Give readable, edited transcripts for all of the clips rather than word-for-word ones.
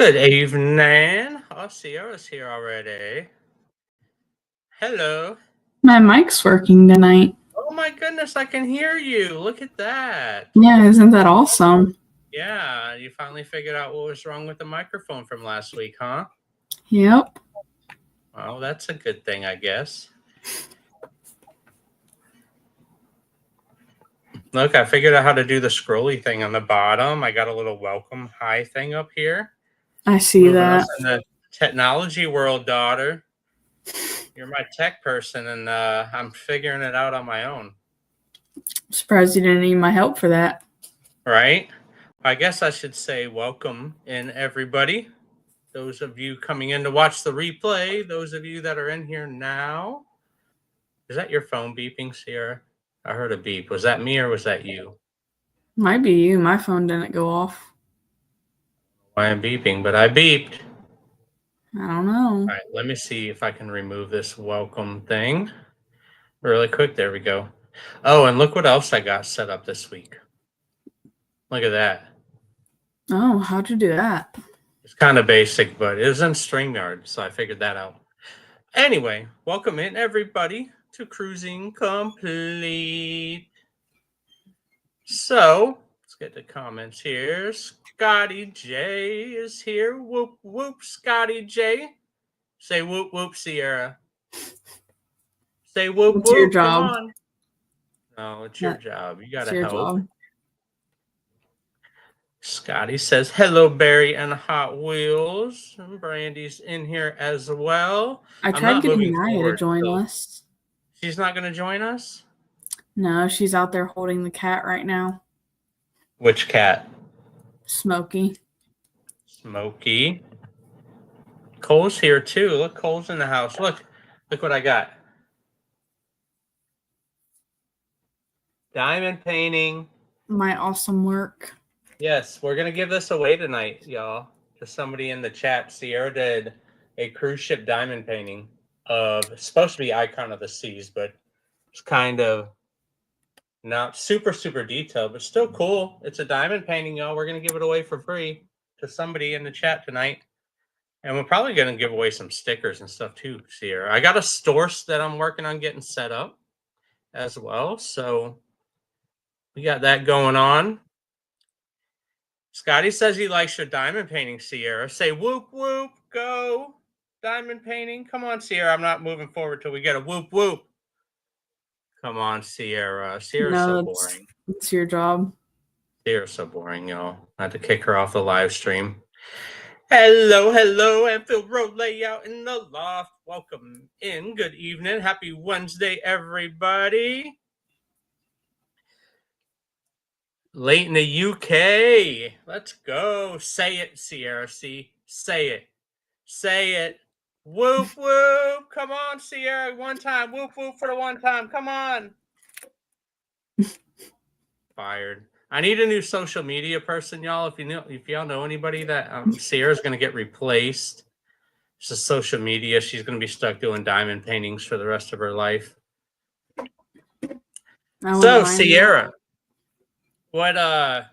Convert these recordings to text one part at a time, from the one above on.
Good evening. Oh, Sierra's here already. Hello. My mic's working tonight. Oh my goodness, I can hear you. Look at that. Yeah, isn't that awesome? Yeah, you finally figured out what was wrong with the microphone from last week, huh? Yep. Well, that's a good thing, I guess. Look, I figured out how to do the scrolly thing on the bottom. I got a little welcome hi thing up here. I see Moving that. us in the technology world, daughter. You're my tech person, and I'm figuring it out on my own. Surprised you didn't need my help for that. Right? I guess I should say welcome in everybody. Those of you coming in to watch the replay, those of you that are in here now. Is that your phone beeping, Sierra? I heard a beep. Was that me or was that you? Might be you. My phone didn't go off. I am beeping, but I beeped. I don't know. All right, let me see if I can remove this welcome thing really quick. There we go. Oh, and look what else I got set up this week. Look at that. Oh, how'd you do that? It's kind of basic, but it was in StreamYard, so I figured that out. Anyway, welcome in everybody to Cruising Complete. So, let's get the comments here. Scotty J is here. Whoop, whoop, Scotty J. Say whoop, whoop, Sierra. Say whoop, It's your whoop. Come job. on. No, it's your job. You got to It's your help. job. Scotty says, hello, Barry and Hot Wheels. And Brandy's in here as well. I tried getting Maya to join us. She's not going to join us? No, she's out there holding the cat right now. Which cat? Smokey. Smokey. Cole's here too. Look, Cole's in the house. Look what I got. Diamond painting. My awesome work. Yes, we're going to give this away tonight, y'all. To somebody in the chat. Sierra did a cruise ship diamond painting of, it's supposed to be Icon of the Seas, but it's kind of not super, super detailed, but still cool. It's a diamond painting, y'all. We're going to give it away for free to somebody in the chat tonight. And we're probably going to give away some stickers and stuff too, Sierra. I got a store that I'm working on getting set up as well. So we got that going on. Scotty says he likes your diamond painting, Sierra. Say whoop, whoop, go. Diamond painting. Come on, Sierra. I'm not moving forward till we get a whoop, whoop. Come on, Sierra. Sierra's so boring. It's your job. Sierra's so boring, y'all. I had to kick her off the live stream. Hello, hello, Anfield Road Layout in the Loft. Welcome in. Good evening. Happy Wednesday, everybody. Late in the UK. Let's go. Say it, Sierra. See? Say it. Say it. Whoop, whoop. Come on, Sierra. One time. Whoop, whoop for the one time. Come on. Fired. I need a new social media person, y'all. If y'all know anybody that Sierra's going to get replaced. It's a social media. She's going to be stuck doing diamond paintings for the rest of her life. So, Sierra, what are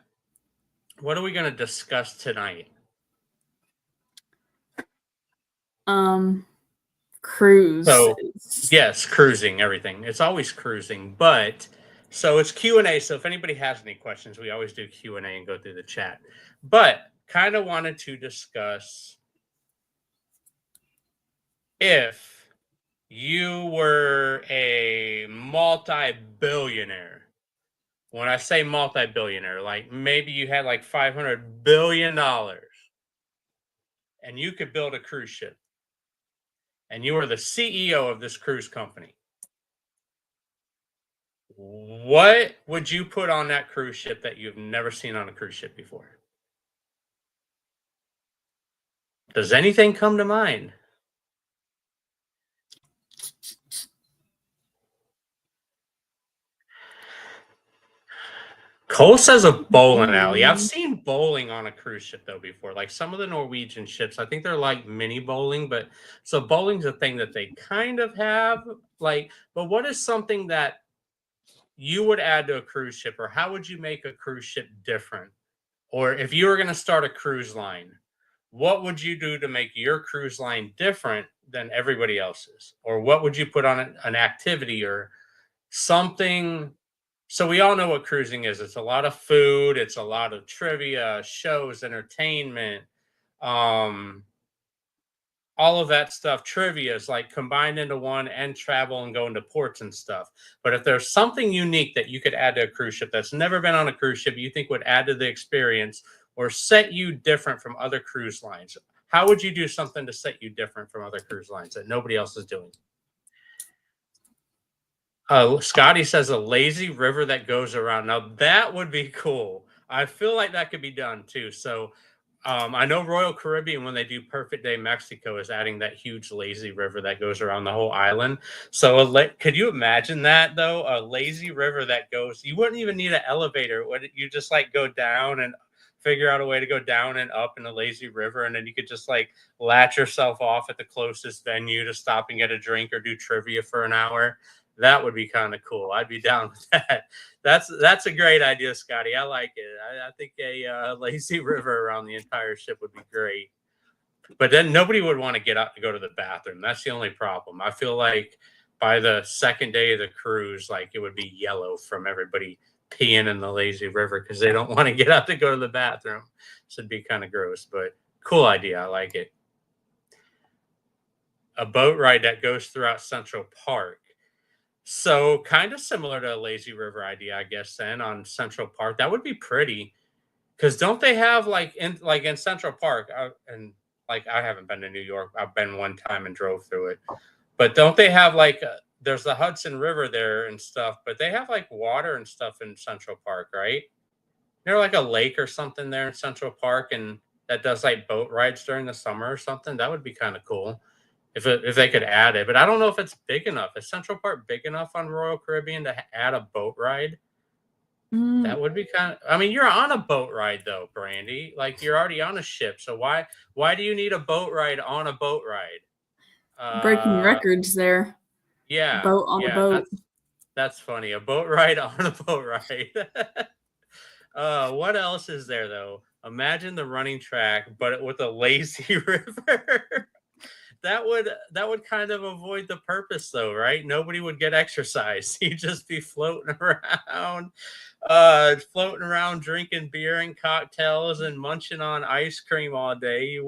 we going to discuss tonight? Cruise. So, yes, cruising, everything. It's always cruising, but so it's Q&A. So if anybody has any questions, we always do Q&A and go through the chat. But kind of wanted to discuss if you were a multi-billionaire. When I say multi-billionaire, like maybe you had like $500 billion and you could build a cruise ship and you were the CEO of this cruise company. What would you put on that cruise ship that you've never seen on a cruise ship before? Does anything come to mind? Cole says a bowling alley. I've seen bowling on a cruise ship though before. Like some of the Norwegian ships, I think they're like mini bowling, but so bowling's a thing that they kind of have. Like, but what is something that you would add to a cruise ship, or how would you make a cruise ship different? Or if you were going to start a cruise line, what would you do to make your cruise line different than everybody else's? Or what would you put on an activity or something? So we all know what cruising is. It's a lot of food, it's a lot of trivia, shows, entertainment, um, all of that stuff. Trivia is like combined into one, and travel and go into ports and stuff. But if there's something unique that you could add to a cruise ship that's never been on a cruise ship, you think would add to the experience or set you different from other cruise lines, how would you do something to set you different from other cruise lines that nobody else is doing? Scotty says a lazy river that goes around. Now that would be cool. I feel like that could be done too. So I know Royal Caribbean, when they do Perfect Day Mexico, is adding that huge lazy river that goes around the whole island. So could you imagine that though? A lazy river that goes, you wouldn't even need an elevator. Would you just like go down and figure out a way to go down and up in a lazy river, and then you could just like latch yourself off at the closest venue to stop and get a drink or do trivia for an hour? That would be kind of cool. I'd be down with that. That's a great idea, Scotty. I like it. I think a lazy river around the entire ship would be great. But then nobody would want to get up to go to the bathroom. That's the only problem. I feel like by the second day of the cruise, like it would be yellow from everybody peeing in the lazy river because they don't want to get up to go to the bathroom. So it'd be kind of gross, but cool idea. I like it. A boat ride that goes throughout Central Park. So kind of similar to a lazy river idea, I guess, then on Central Park. That would be pretty. Because don't they have like in Central Park, and like I haven't been to New York. I've been one time and drove through it. But don't they have like there's the Hudson River there and stuff, but they have like water and stuff in Central Park, right? There's like a lake or something there in Central Park, and that does like boat rides during the summer or something. That would be kind of cool if they could add it. But I don't know if it's big enough. Is Central Park big enough on Royal Caribbean to add a boat ride? Mm, That would be kind of. I mean, you're on a boat ride though, Brandy. Like you're already on a ship, so why do you need a boat ride on a boat ride? breaking Uh, records there. yeah, Boat on a yeah. boat. That's funny. A boat ride on a boat ride. What else is there though? Imagine the running track, but with a lazy river. That would kind of avoid the purpose though, right? Nobody would get exercise. You'd just be floating around drinking beer and cocktails and munching on ice cream all day. You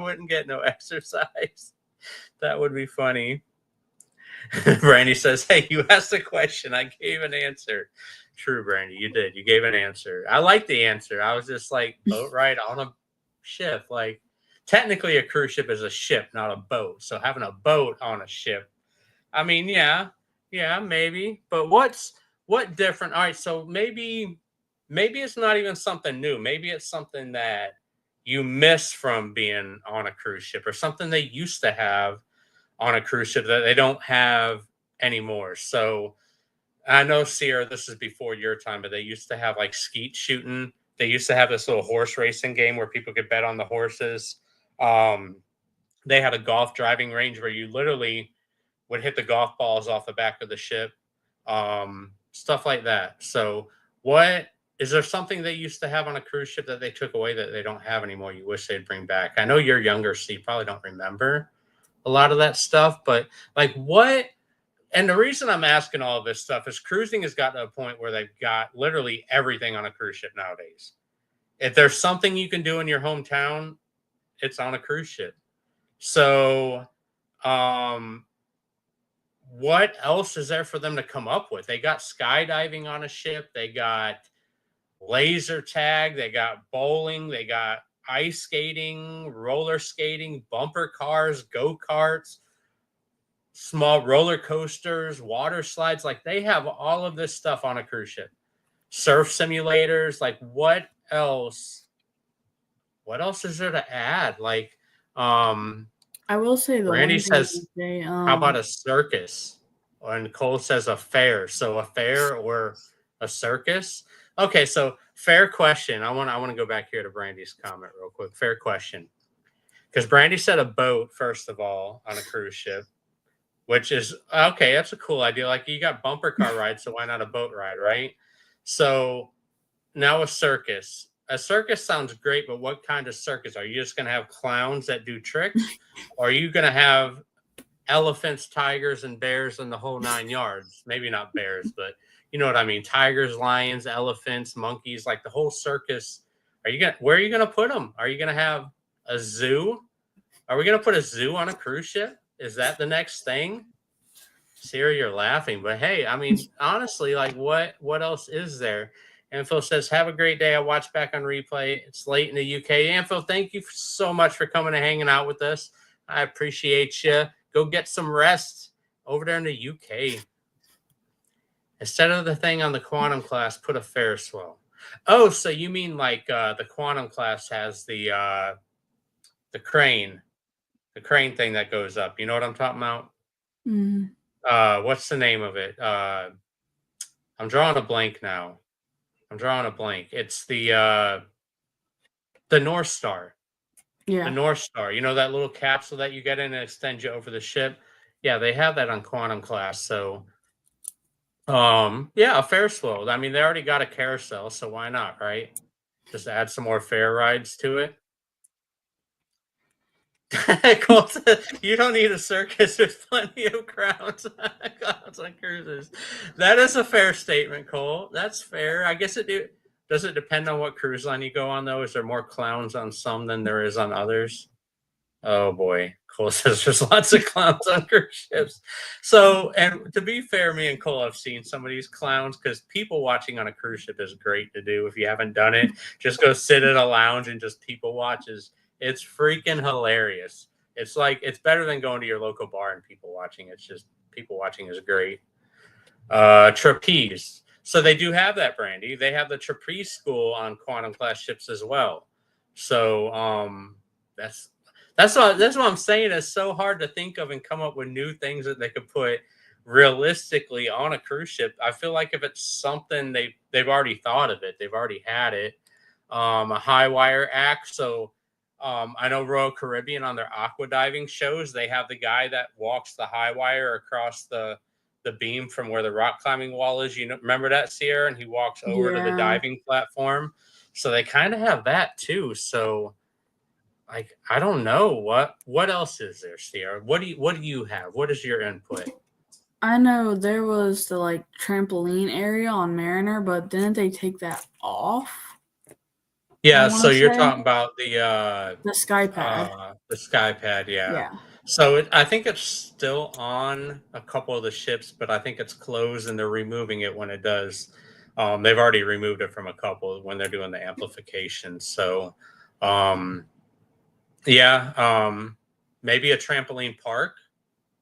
wouldn't get no exercise. That would be funny. Brandy says, "Hey, you asked a question. I gave an answer." True, Brandy, you did. You gave an answer. I like the answer. I was just like, boat ride on a ship. Like, technically, a cruise ship is a ship, not a boat. So having a boat on a ship, I mean, yeah, maybe. But what different? All right, so maybe it's not even something new. Maybe it's something that you miss from being on a cruise ship, or something they used to have on a cruise ship that they don't have anymore. So I know, Sierra, this is before your time, but they used to have like skeet shooting. They used to have this little horse racing game where people could bet on the horses. Um, they had a golf driving range where you literally would hit the golf balls off the back of the ship, stuff like that. So, what is there something they used to have on a cruise ship that they took away that they don't have anymore? You wish they'd bring back? I know you're younger, so you probably don't remember a lot of that stuff, but like what? And the reason I'm asking all of this stuff is cruising has gotten to a point where they've got literally everything on a cruise ship nowadays. If there's something you can do in your hometown, it's on a cruise ship. So, um, what else is there for them to come up with? They got skydiving on a ship, they got laser tag, they got bowling, they got ice skating, roller skating, bumper cars, go karts, small roller coasters, water slides. Like they have all of this stuff on a cruise ship. Surf simulators. Like what else is there to add? Like um I will say the Randy one thing says, they how about a circus? And Cole says a fair. So a fair or a circus. Okay, so fair question. I want to go back here to Brandy's comment real quick. Fair question. Because Brandy said a boat, first of all, on a cruise ship, which is okay. That's a cool idea. Like you got bumper car rides, so why not a boat ride, right? So now a circus. a circus sounds great, but what kind of circus? Are you just going to have clowns that do tricks? Or are you going to have elephants, tigers, and bears and the whole 9 yards? Maybe not bears, but you know what I mean. Tigers, lions, elephants, monkeys, like the whole circus. Where are you gonna put them? Are you gonna have a zoo? Are we gonna put a zoo on a cruise ship? Is that the next thing? Sierra, you're laughing, but hey, I mean, honestly, like what else is there? Anfo says, have a great day. I watched back on replay. It's late in the UK. Anfo, thank you so much for coming and hanging out with us. I appreciate you. Go get some rest over there in the UK. Instead of the thing on the quantum class, put a Ferris wheel. Oh, so you mean like the quantum class has the crane thing that goes up. You know what I'm talking about? Mm. What's the name of it? I'm drawing a blank now. It's the North Star. Yeah. The North Star. You know that little capsule that you get in and extends you over the ship? Yeah, they have that on quantum class. So yeah, a Ferris wheel. I mean, they already got a carousel, so why not, right? Just add some more fair rides to it. Cole said, you don't need a circus. There's plenty of clowns on cruises. That is a fair statement, Cole. That's fair. I guess does it depend on what cruise line you go on, though? Is there more clowns on some than there is on others? Oh boy. Cole says there's lots of clowns on cruise ships. So, and to be fair, me and Cole have seen some of these clowns, because people watching on a cruise ship is great to do. If you haven't done it, just go sit at a lounge and just people watches. It's freaking hilarious. It's like, it's better than going to your local bar and people watching. It's just, people watching is great. Trapeze. So they do have that, Brandy. They have the trapeze school on quantum class ships as well. So that's what I'm saying. It's so hard to think of and come up with new things that they could put realistically on a cruise ship. I feel like if it's something they've already thought of it, they've already had it. A high wire act. So I know Royal Caribbean on their aqua diving shows, they have the guy that walks the high wire across the beam from where the rock climbing wall is. You know, remember that, Sierra? And he walks over to the diving platform. So they kind of have that too. So like, I don't know what else is there, Sierra? What do you have? What is your input? I know there was the like trampoline area on Mariner, but didn't they take that off? Yeah, so you're talking about the sky pad. The sky pad, yeah. So I think it's still on a couple of the ships, but I think it's closed and they're removing it when it does. They've already removed it from a couple when they're doing the amplification. So yeah, maybe a trampoline park.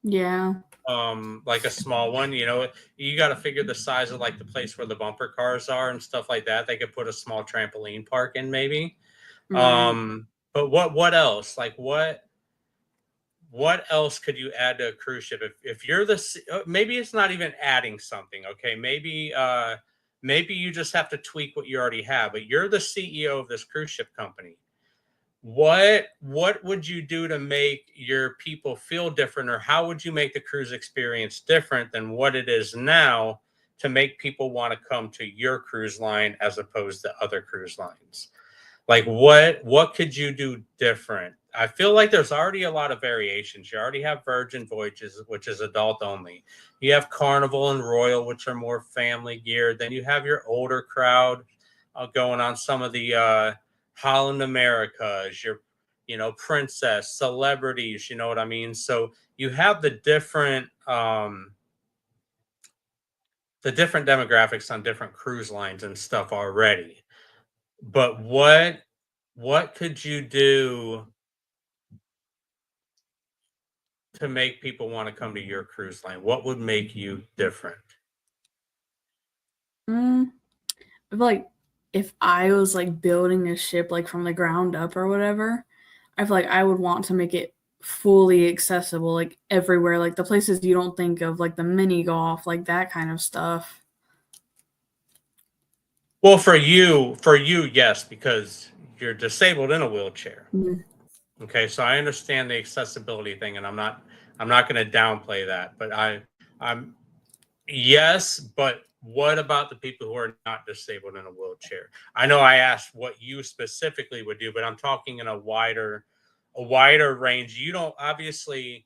Yeah. Like a small one, you know, you got to figure the size of like the place where the bumper cars are and stuff like that. They could put a small trampoline park in maybe. Mm-hmm. But what else? Like what else could you add to a cruise ship? If you're maybe it's not even adding something. Okay. Maybe you just have to tweak what you already have, but you're the CEO of this cruise ship company. What would you do to make your people feel different, or how would you make the cruise experience different than what it is now to make people want to come to your cruise line as opposed to other cruise lines? Like what could you do different? I feel like there's already a lot of variations. You already have Virgin Voyages, which is adult only. You have Carnival and Royal, which are more family geared. Then you have your older crowd going on some of the Holland Americas, your, you know, Princess, Celebrities, you know what I mean? So you have the different demographics on different cruise lines and stuff already. But what could you do to make people want to come to your cruise line? What would make you different? Like, if I was like building a ship like from the ground up or whatever, I feel like I would want to make it fully accessible, like everywhere, like the places you don't think of, like the mini golf, like that kind of stuff. Well, for you, yes, because you're disabled in a wheelchair. Mm-hmm. Okay, so I understand the accessibility thing, and I'm not going to downplay that, but I'm yes, but what about the people who are not disabled in a wheelchair? I know I asked what you specifically would do, but I'm talking in a wider range. You don't obviously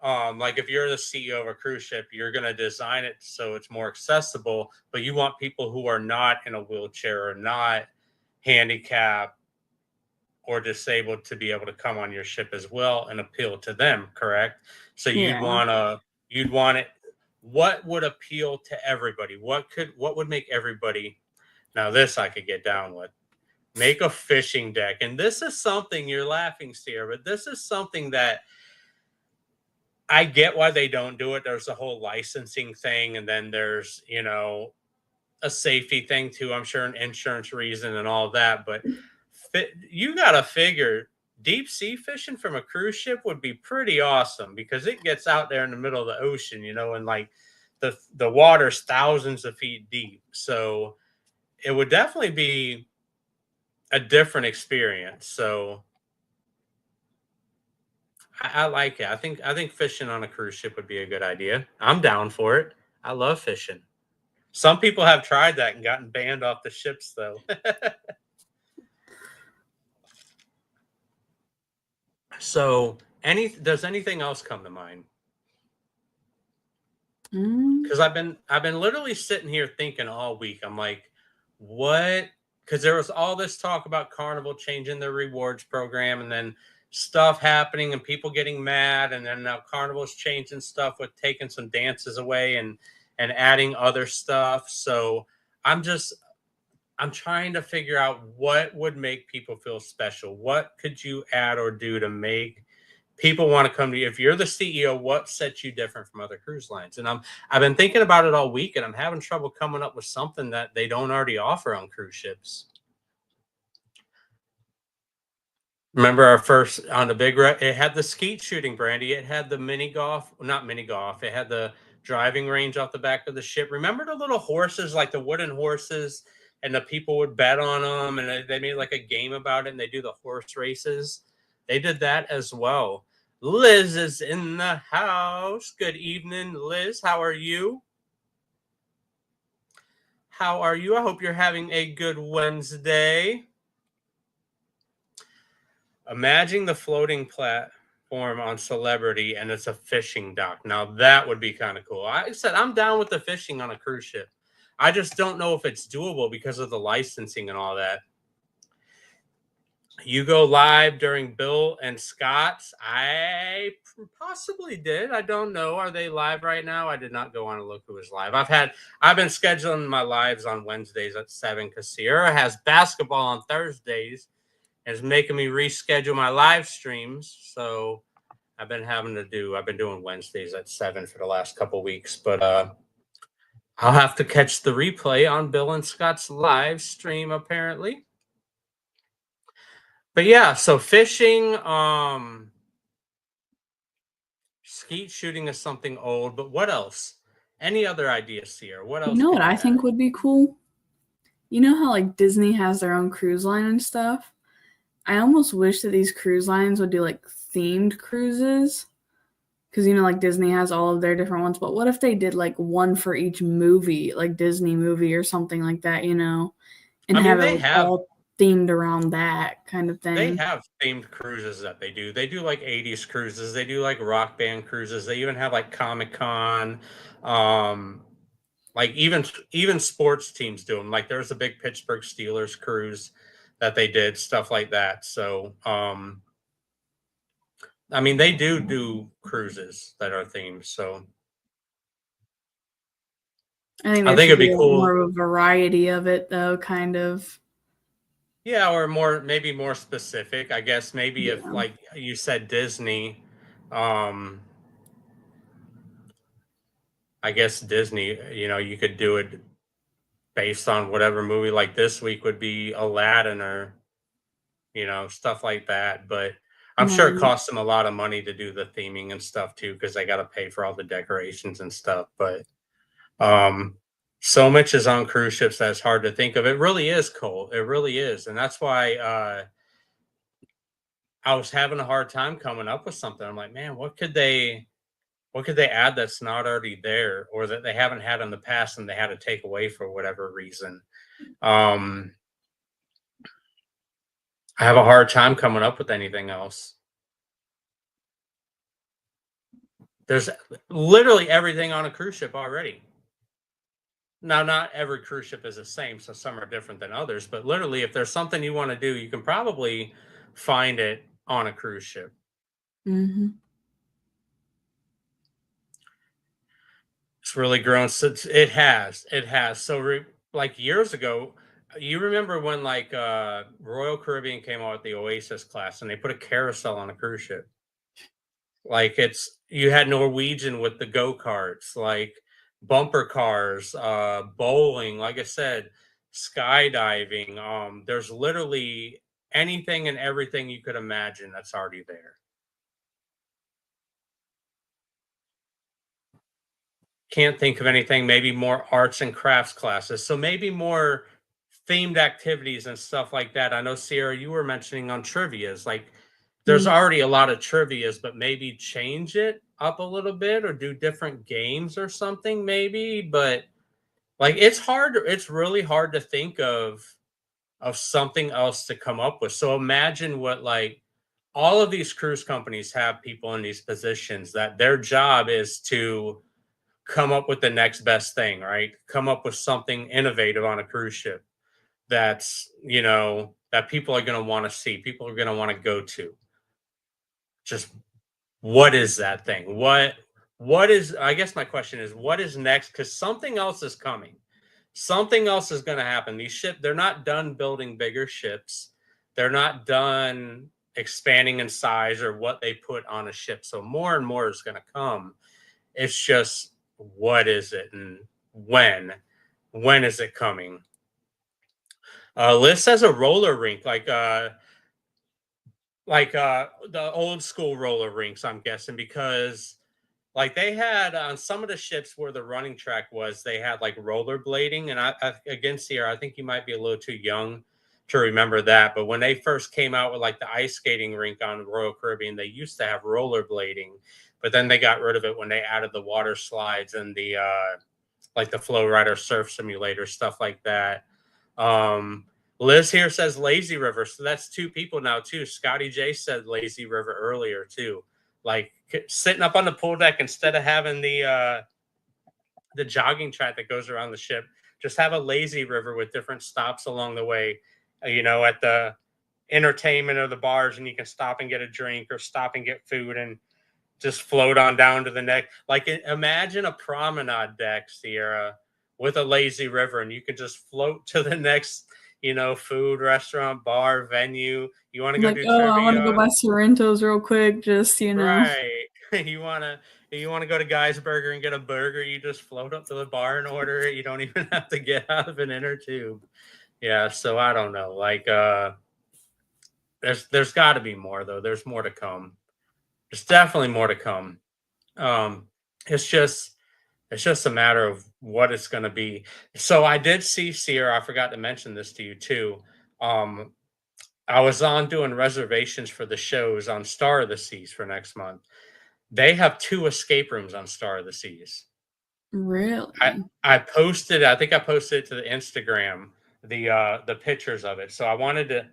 like if you're the CEO of a cruise ship, you're going to design it so it's more accessible, but you want people who are not in a wheelchair or not handicapped or disabled to be able to come on your ship as well and appeal to them, correct? So Yeah. you'd want it, what would appeal to everybody? What would make everybody, now this I could get down with. Make a fishing deck. And this is something, you're laughing, Sierra, but this is something that I get why they don't do it. There's a whole licensing thing, and then there's, a safety thing too, I'm sure, an insurance reason and all that. But you got to figure deep sea fishing from a cruise ship would be pretty awesome because it gets out there in the middle of the ocean, and like the water's thousands of feet deep. So it would definitely be a different experience. So I like it. I think fishing on a cruise ship would be a good idea. I'm down for it. I love fishing. Some people have tried that and gotten banned off the ships, though. So, does anything else come to mind? Because I've been literally sitting here thinking all week. I'm like, what? Because there was all this talk about Carnival changing their rewards program, and then stuff happening and people getting mad, and then now Carnival's changing stuff with taking some dances away and adding other stuff. So I'm just I'm trying to figure out what would make people feel special. What could you add or do to make people want to come to you? If you're the CEO, what sets you different from other cruise lines? And I've been thinking about it all week, and I'm having trouble coming up with something that they don't already offer on cruise ships. Remember our first on the it had the skeet shooting, Brandy. It had the mini golf, not mini golf. It had the driving range off the back of the ship. Remember the little horses, like the wooden horses, and the people would bet on them, and they made like a game about it, and they do the horse races. They did that as well. Liz is in the house. Good evening, Liz. How are you? How are you? I hope you're having a good Wednesday. Imagine the floating platform on Celebrity and it's a fishing dock. Now that would be kind of cool. I said I'm down with the fishing on a cruise ship. I just don't know if it's doable because of the licensing and all that. You go live during Bill and Scott's. I possibly did. I don't know. Are they live right now? I did not go on and look who was live. I've been scheduling my lives on Wednesdays at 7 because Sierra has basketball on Thursdays and it's making me reschedule my live streams. So I've been doing Wednesdays at 7 for the last couple weeks, but I'll have to catch the replay on Bill and Scott's live stream apparently. But yeah, so fishing, skeet shooting is something old, but what else? Any other ideas here? What else? You know what could you I think add? would be cool? You know how like Disney has their own cruise line and stuff? I almost wish that these cruise lines would do like themed cruises. Because, like Disney has all of their different ones. But what if they did like one for each movie, like Disney movie or something like that, and I mean, have it they like have all themed around that kind of they thing? have themed cruises that they do. They do like 80s cruises. They do like rock band cruises. They even have like Comic-Con. Um, like even sports teams do them. Like there's a big Pittsburgh Steelers cruise that they did, stuff like that. So, I mean, they do cruises that are themed. So I think I there think should it'd be be like cool. more of a variety of it, though, kind of. Yeah, or maybe more specific. I guess maybe if Yeah. like you said Disney, um I guess Disney, you could do it based on whatever movie, like this week would be Aladdin or stuff like that. But I'm sure it Right. costs them a lot of money to do the theming and stuff too, because they got to pay for all the decorations and stuff. But um, so much is on cruise ships that it's hard to think of. It really is, Cole. It really is, and that's why I was having a hard time coming up with something. I'm like, man, what could they? What could they add that's not already there, or that they haven't had in the past and they had to take away for whatever reason? Um, I have a hard time coming up with anything else. There's literally everything on a cruise ship already. Now, not every cruise ship is the same, so some are different than others, but literally, if there's something you want to do, you can probably find it on a cruise ship. Hmm. It's really grown since it has. So, like years ago, you remember when like Royal Caribbean came out with the Oasis class and they put a carousel on a cruise ship? Like it's you had Norwegian with the go-karts, like bumper cars, bowling, like I said, skydiving. There's literally anything and everything you could imagine that's already there. Can't think of anything, maybe more arts and crafts classes. So maybe more themed activities and stuff like that. I know Sierra, you were mentioning on trivias, like there's already a lot of trivias, but maybe change it up a little bit or do different games or something, maybe. But like it's really hard to think of something else to come up with. So imagine what like all of these cruise companies have people in these positions that their job is to come up with the next best thing, right? Come up with something innovative on a cruise ship that's, that people are going to want to see, people are going to want to go to. Just what is that thing? What is I guess my question is what is next cuz something else is coming. Something else is going to happen. They're not done building bigger ships. They're not done expanding in size or what they put on a ship. So more and more is going to come. It's just what is it and when? When is it coming? Liz says a roller rink, like the old school roller rinks. I'm guessing because like they had on some of the ships where the running track was, they had like rollerblading. And again, Sierra, I think you might be a little too young to remember that. But when they first came out with like the ice skating rink on Royal Caribbean, they used to have rollerblading, but then they got rid of it when they added the water slides and the like the Flow Rider surf simulator, stuff like that. Um, Liz here says Lazy River. So that's two people now, too. Scotty J said Lazy River earlier, too. Like sitting up on the pool deck instead of having the jogging track that goes around the ship, just have a lazy river with different stops along the way, at the entertainment of the bars, and you can stop and get a drink or stop and get food and just float on down to the next. Like imagine a promenade deck, Sierra, with a lazy river, and you can just float to the next, food, restaurant, bar, venue. You want to I'm go like, do oh, I want to go trivia, buy Sorrentos real quick, just. right? You wanna go to Guy's Burger and get a burger. You just float up to the bar and order it. You don't even have to get out of an inner tube. Yeah, so I don't know. Like there's got to be more though. There's more to come. There's definitely more to come. Um, it's just a matter of what it's going to be. So I did see Sierra. I forgot to mention this to you too. Um, I was on doing reservations for the shows on Star of the Seas for next month. They have two escape rooms on Star of the Seas. I Really? I posted. I think I posted it to the Instagram the pictures of it. So I wanted to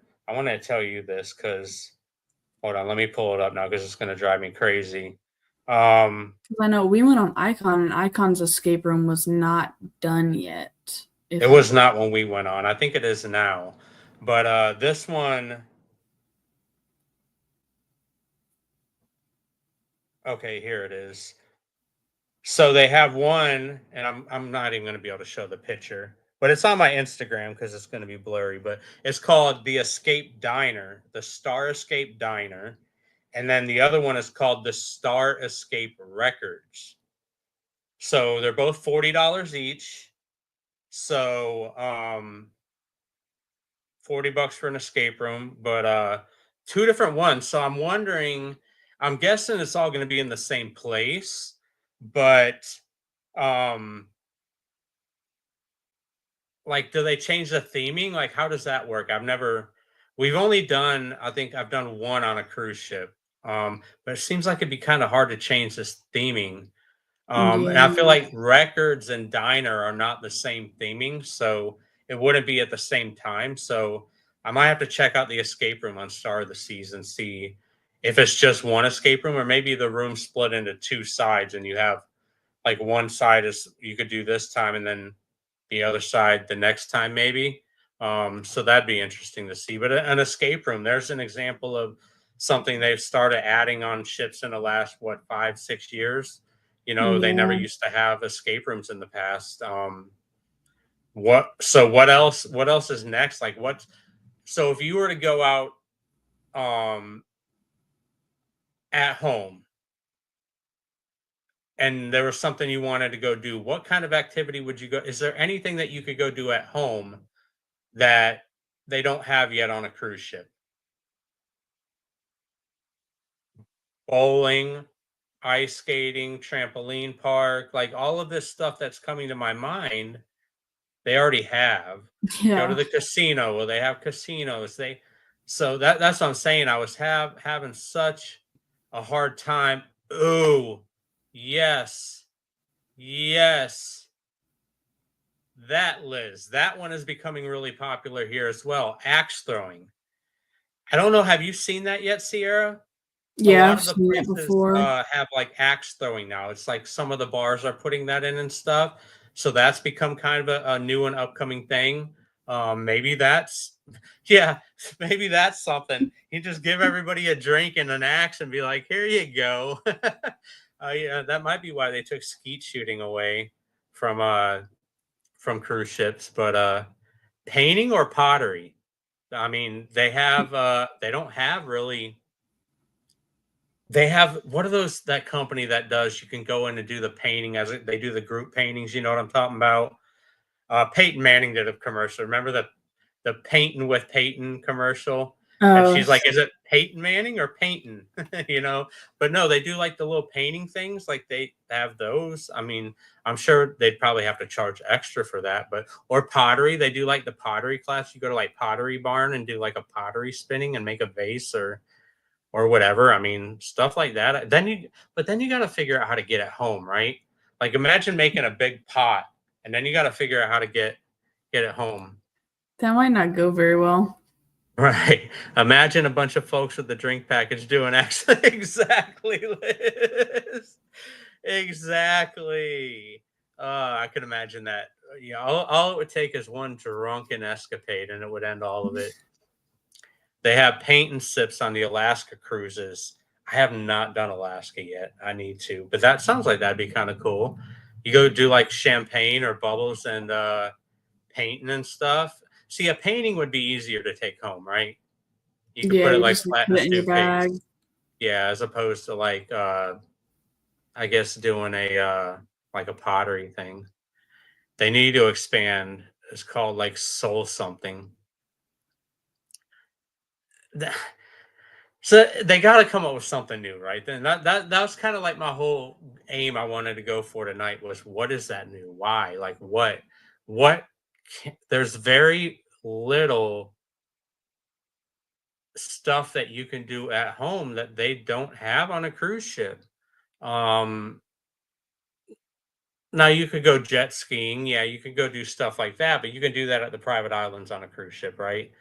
tell you this because hold on, let me pull it up now because it's going to drive me crazy. Um, 'Cause I know we went on Icon, and Icon's escape room was not done yet. It If was not when we went on. I think it is now. But this one, okay, here it is. So they have one, and I'm not even going to be able to show the picture, but it's on my Instagram because it's going to be blurry. But it's called the Escape Diner, the Star Escape Diner, and then the other one is called the Star Escape Records. So they're both $40 each. So 40 bucks for an escape room, but two different ones. So I'm wondering, I'm guessing it's all going to be in the same place, but um like do they change the theming? Like how does that work? We've only done, I think I've done one on a cruise ship. But it seems like it'd be kind of hard to change this theming. And I feel Yeah. like records and diner are not the same theming, so it wouldn't be at the same time. So I might have to check out the escape room on Star of the Seas and see if it's just one escape room, or maybe the room split into two sides and you have like one side is you could do this time and then the other side the next time maybe. So that'd be interesting to see. But an escape room, there's an example of something they've started adding on ships in the last what 5 6 years. They never Yeah. used to have escape rooms in the past. What else is next? Like what? So if you were to go out um, at home and there was something you wanted to go do, what kind of activity would you go? Is there anything that you could go do at home that they don't have yet on a cruise ship? Bowling, ice skating, trampoline park, like all of this stuff that's coming to my mind, they already have. Go to Yeah. the casino, well, they have casinos. That's what I'm saying. I was having such a hard time. Ooh, yes, yes. That Liz, that one is becoming really popular here as well. Axe throwing. I don't know. Have you seen that yet, Sierra? A Yeah, lot I've of the seen it places before. have like axe throwing now. It's like some of the bars are putting that in and stuff. So that's become kind of a new and upcoming thing. Maybe that's, yeah, maybe that's something. You just give everybody a drink and an axe and be like, here you go. Yeah, that might be why they took skeet shooting away from cruise ships. But painting or pottery. I mean, they don't have really they have what are those that company that does you can go in and do the painting they do the group paintings, you know what I'm talking about? Peyton Manning did a commercial. Remember the Painting with Peyton commercial? And Oh, she's like, "Is it Peyton Manning or Painting?" you know? But no, they do like the little painting things, like they have those. I mean, I'm sure they'd probably have to charge extra for that, but or pottery, they do like the pottery class. You go to like Pottery Barn and do like a pottery spinning and make a vase or whatever. I mean, stuff like that. Then you got to figure out how to get it home, right? Like imagine making a big pot and then you got to figure out how to get it home. that might not go very well. Right. Imagine a bunch of folks with the drink package doing actually exactly Liz. Exactly. I could imagine that. Yeah, all it would take is one drunken escapade and it would end all of it. They have paint and sips on the Alaska cruises. I have not done Alaska yet. I need to, but that sounds like that'd be kind of cool. You go do like champagne or bubbles and painting and stuff. See, a painting would be easier to take home, right? You could Yeah, put it you like just like, flat in put a it in your bag. suitcase. Yeah, as opposed to like I guess doing a like a pottery thing. They need to expand. It's called like soul something. So they got to come up with something new, right? Then that was kind of like my whole aim. I wanted to go for tonight was what is that new? Why? Like what? There's very little stuff that you can do at home that they don't have on a cruise ship. Um, Now you could go jet skiing, yeah, you could go do stuff like that, but you can do that at the private islands on a cruise ship, right?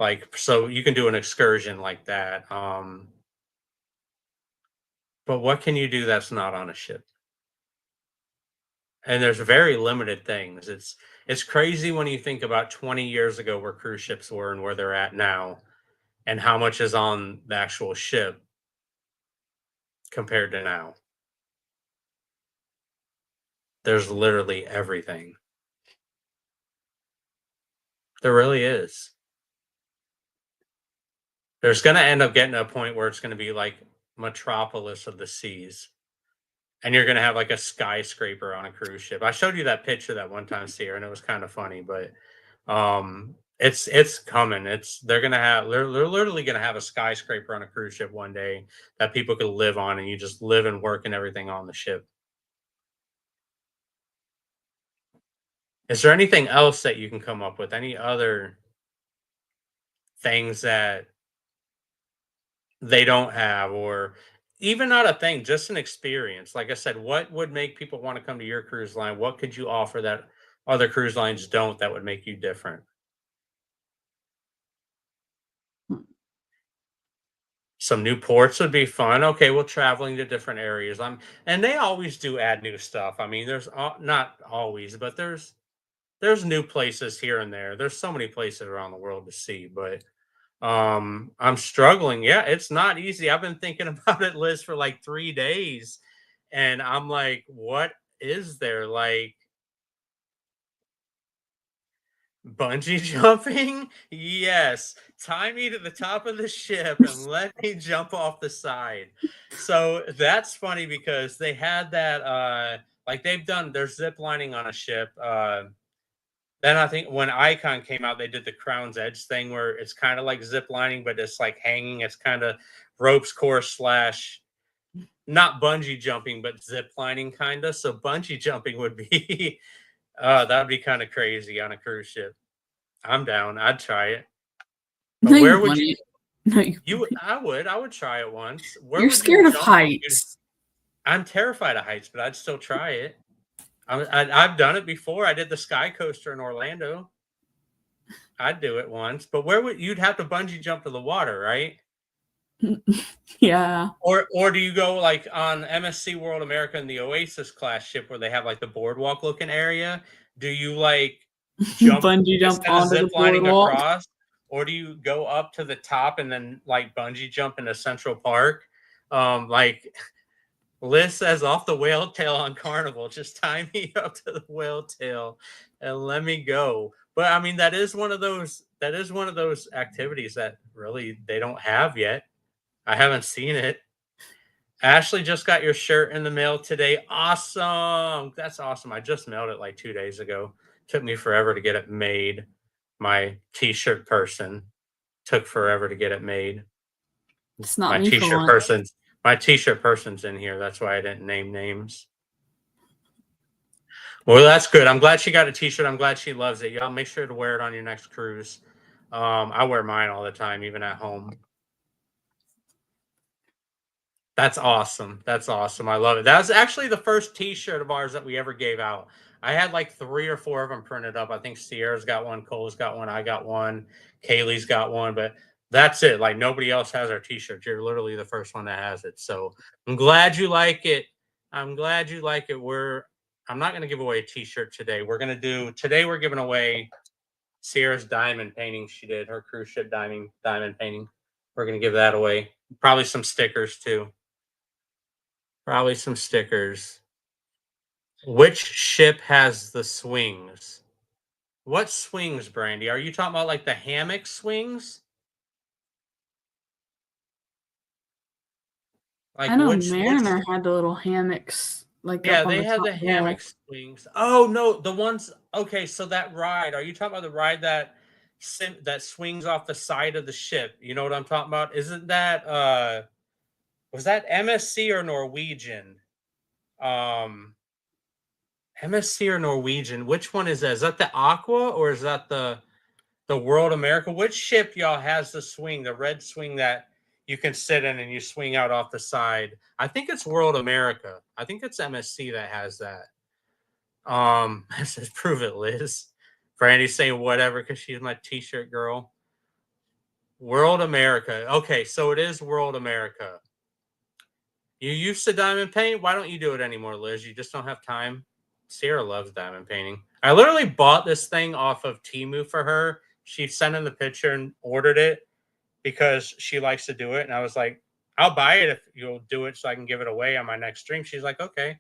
Like, so you can do an excursion like that. But what can you do that's not on a ship? And there's very limited things. It's crazy when you think about 20 years ago where cruise ships were and where they're at now and how much is on the actual ship compared to now. There's literally everything. There really is. There's going to end up getting to a point where it's going to be like Metropolis of the Seas. And you're going to have like a skyscraper on a cruise ship. I showed you that picture that one time, Sierra, and it was kind of funny, but it's coming. They're literally gonna have a skyscraper on a cruise ship one day that people could live on and you just live and work and everything on the ship. Is there anything else that you can come up with? Any other things that they don't have, or even not a thing, just an experience. Like I said, what would make people want to come to your cruise line? What could you offer that other cruise lines don't that would make you different? Some new ports would be fun. Okay, well, traveling to different areas. And they always do add new stuff. I mean, there's not always, but there's new places here and there. There's so many places around the world to see, but I'm struggling. Yeah, it's not easy. I've been thinking about it, Liz, for like 3 days, and I'm like, what is there? Like, bungee jumping? Yes. Tie me to the top of the ship and let me jump off the side. So that's funny because they had that like they've done their zip lining on a ship. Then I think when Icon came out, they did the Crown's Edge thing where it's kind of like zip lining, but it's like hanging. It's kind of ropes course slash not bungee jumping, but zip lining kind of. So bungee jumping would be that'd be kind of crazy on a cruise ship. I'm down. I'd try it. No, But where you would you wouldn't. No, you you would wouldn't. I would try it once. Where You're would you scared of jump off? heights. I'm terrified of heights, but I'd still try it. I've done it before. I did the Sky Coaster in Orlando. I'd do it once, but where would you'd have to bungee jump to the water, right? Yeah. Or do you go like on MSC World America in the Oasis class ship where they have like the boardwalk looking area? Do you like jump Bungee jump instead of onto the zip lining boardwalk. across, or do you go up to the top and then like bungee jump into Central Park? Like Liz says, off the whale tail on Carnival, just tie me up to the whale tail and let me go. But I mean, that is one of those activities that really they don't have yet. I haven't seen it. Ashley just got your shirt in the mail today. Awesome. That's awesome. I just mailed it like 2 days ago. Took me forever to get it made. My t-shirt person took forever to get it made. It's not My me for t-shirt once. person's my t-shirt person's in here. That's why I didn't name names. Well, that's good. I'm glad she got a t-shirt. I'm glad she loves it. Y'all make sure to wear it on your next cruise. I wear mine all the time, even at home. That's awesome. That's awesome. I love it. That was actually the first T-shirt of ours that we ever gave out. I had like 3 or 4 of them printed up. I think Sierra's got one, Cole's got one, I got one, Kaylee's got one, but that's it. Like nobody else has our T-shirts. You're literally the first one that has it. So I'm glad you like it. I'm glad you like it. I'm not going to give away a T-shirt today. Today we're giving away Sierra's diamond painting she did, her cruise ship diamond painting. We're going to give that away. Probably some stickers too. Probably some stickers. Which ship has the swings? What swings, Brandy? Are you talking about like the hammock swings? I Like know which Mariner had the little hammocks like yeah, up on they the have top the wall. hammock swings. Oh no, the ones okay, so that ride, are you talking about the ride that swings off the side of the ship? You know what I'm talking about? Isn't that was that MSC or Norwegian? Um MSC or Norwegian? Which one is that? Is that the Aqua or is that the World America? Which ship y'all has the swing, the red swing that you can sit in and you swing out off the side? I think it's World America. I think it's MSC that has that. It says prove it, Liz. Brandy's saying whatever because she's my t-shirt girl. World America. Okay, so it is World America. You used to diamond paint. Why don't you do it anymore, Liz? You just don't have time. Sierra loves diamond painting. I literally bought this thing off of Temu for her. She sent in the picture and ordered it because she likes to do it. And I was like, I'll buy it if you'll do it so I can give it away on my next stream. She's like, okay.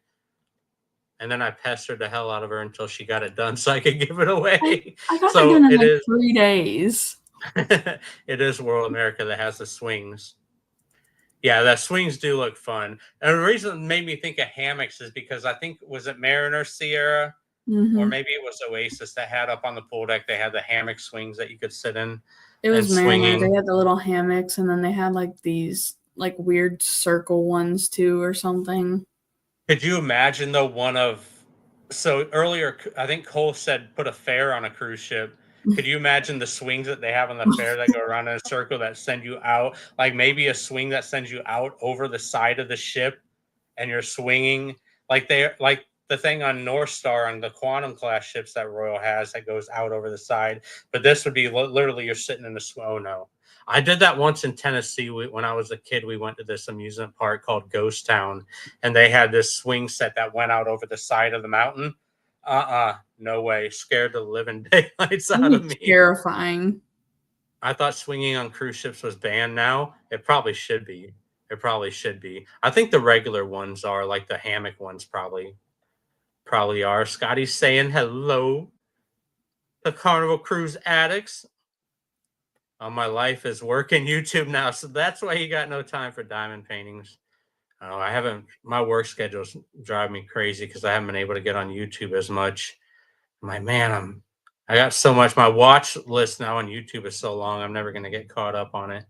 And then I pestered the hell out of her until she got it done so I could give it away. I got it So done in it like is 3 days. it is World America that has the swings. Yeah, the swings do look fun. And the reason it made me think of hammocks is because I think was it Mariner Sierra or Hmm. maybe it was Oasis that had up on the pool deck. They had the hammock swings that you could sit in It and was Mariner. They swinging. had the little hammocks, and then they had like these like weird circle ones too, or something. Could you imagine though so earlier I think Cole said put a fair on a cruise ship. could you imagine the swings that they have on the fair that go around in a circle that send you out? Like maybe a swing that sends you out over the side of the ship, and you're swinging like the thing on North Star on the Quantum class ships that Royal has that goes out over the side. But this would be literally you're sitting in the oh no. I did that once in Tennessee when I was a kid. We went to this amusement park called Ghost Town, and they had this swing set that went out over the side of the mountain. No way. Scared the living daylights out of me. Terrifying. I thought swinging on cruise ships was banned now. It probably should be. It probably should be. I think the regular ones are, like the hammock ones probably are. Scotty's saying hello. The Carnival Cruise addicts. My life is working YouTube now, so that's why you got no time for diamond paintings. I haven't. My work schedule's driving me crazy because I haven't been able to get on YouTube as much. I'm like, man, I got so much. My watch list now on YouTube is so long. I'm never going to get caught up on it.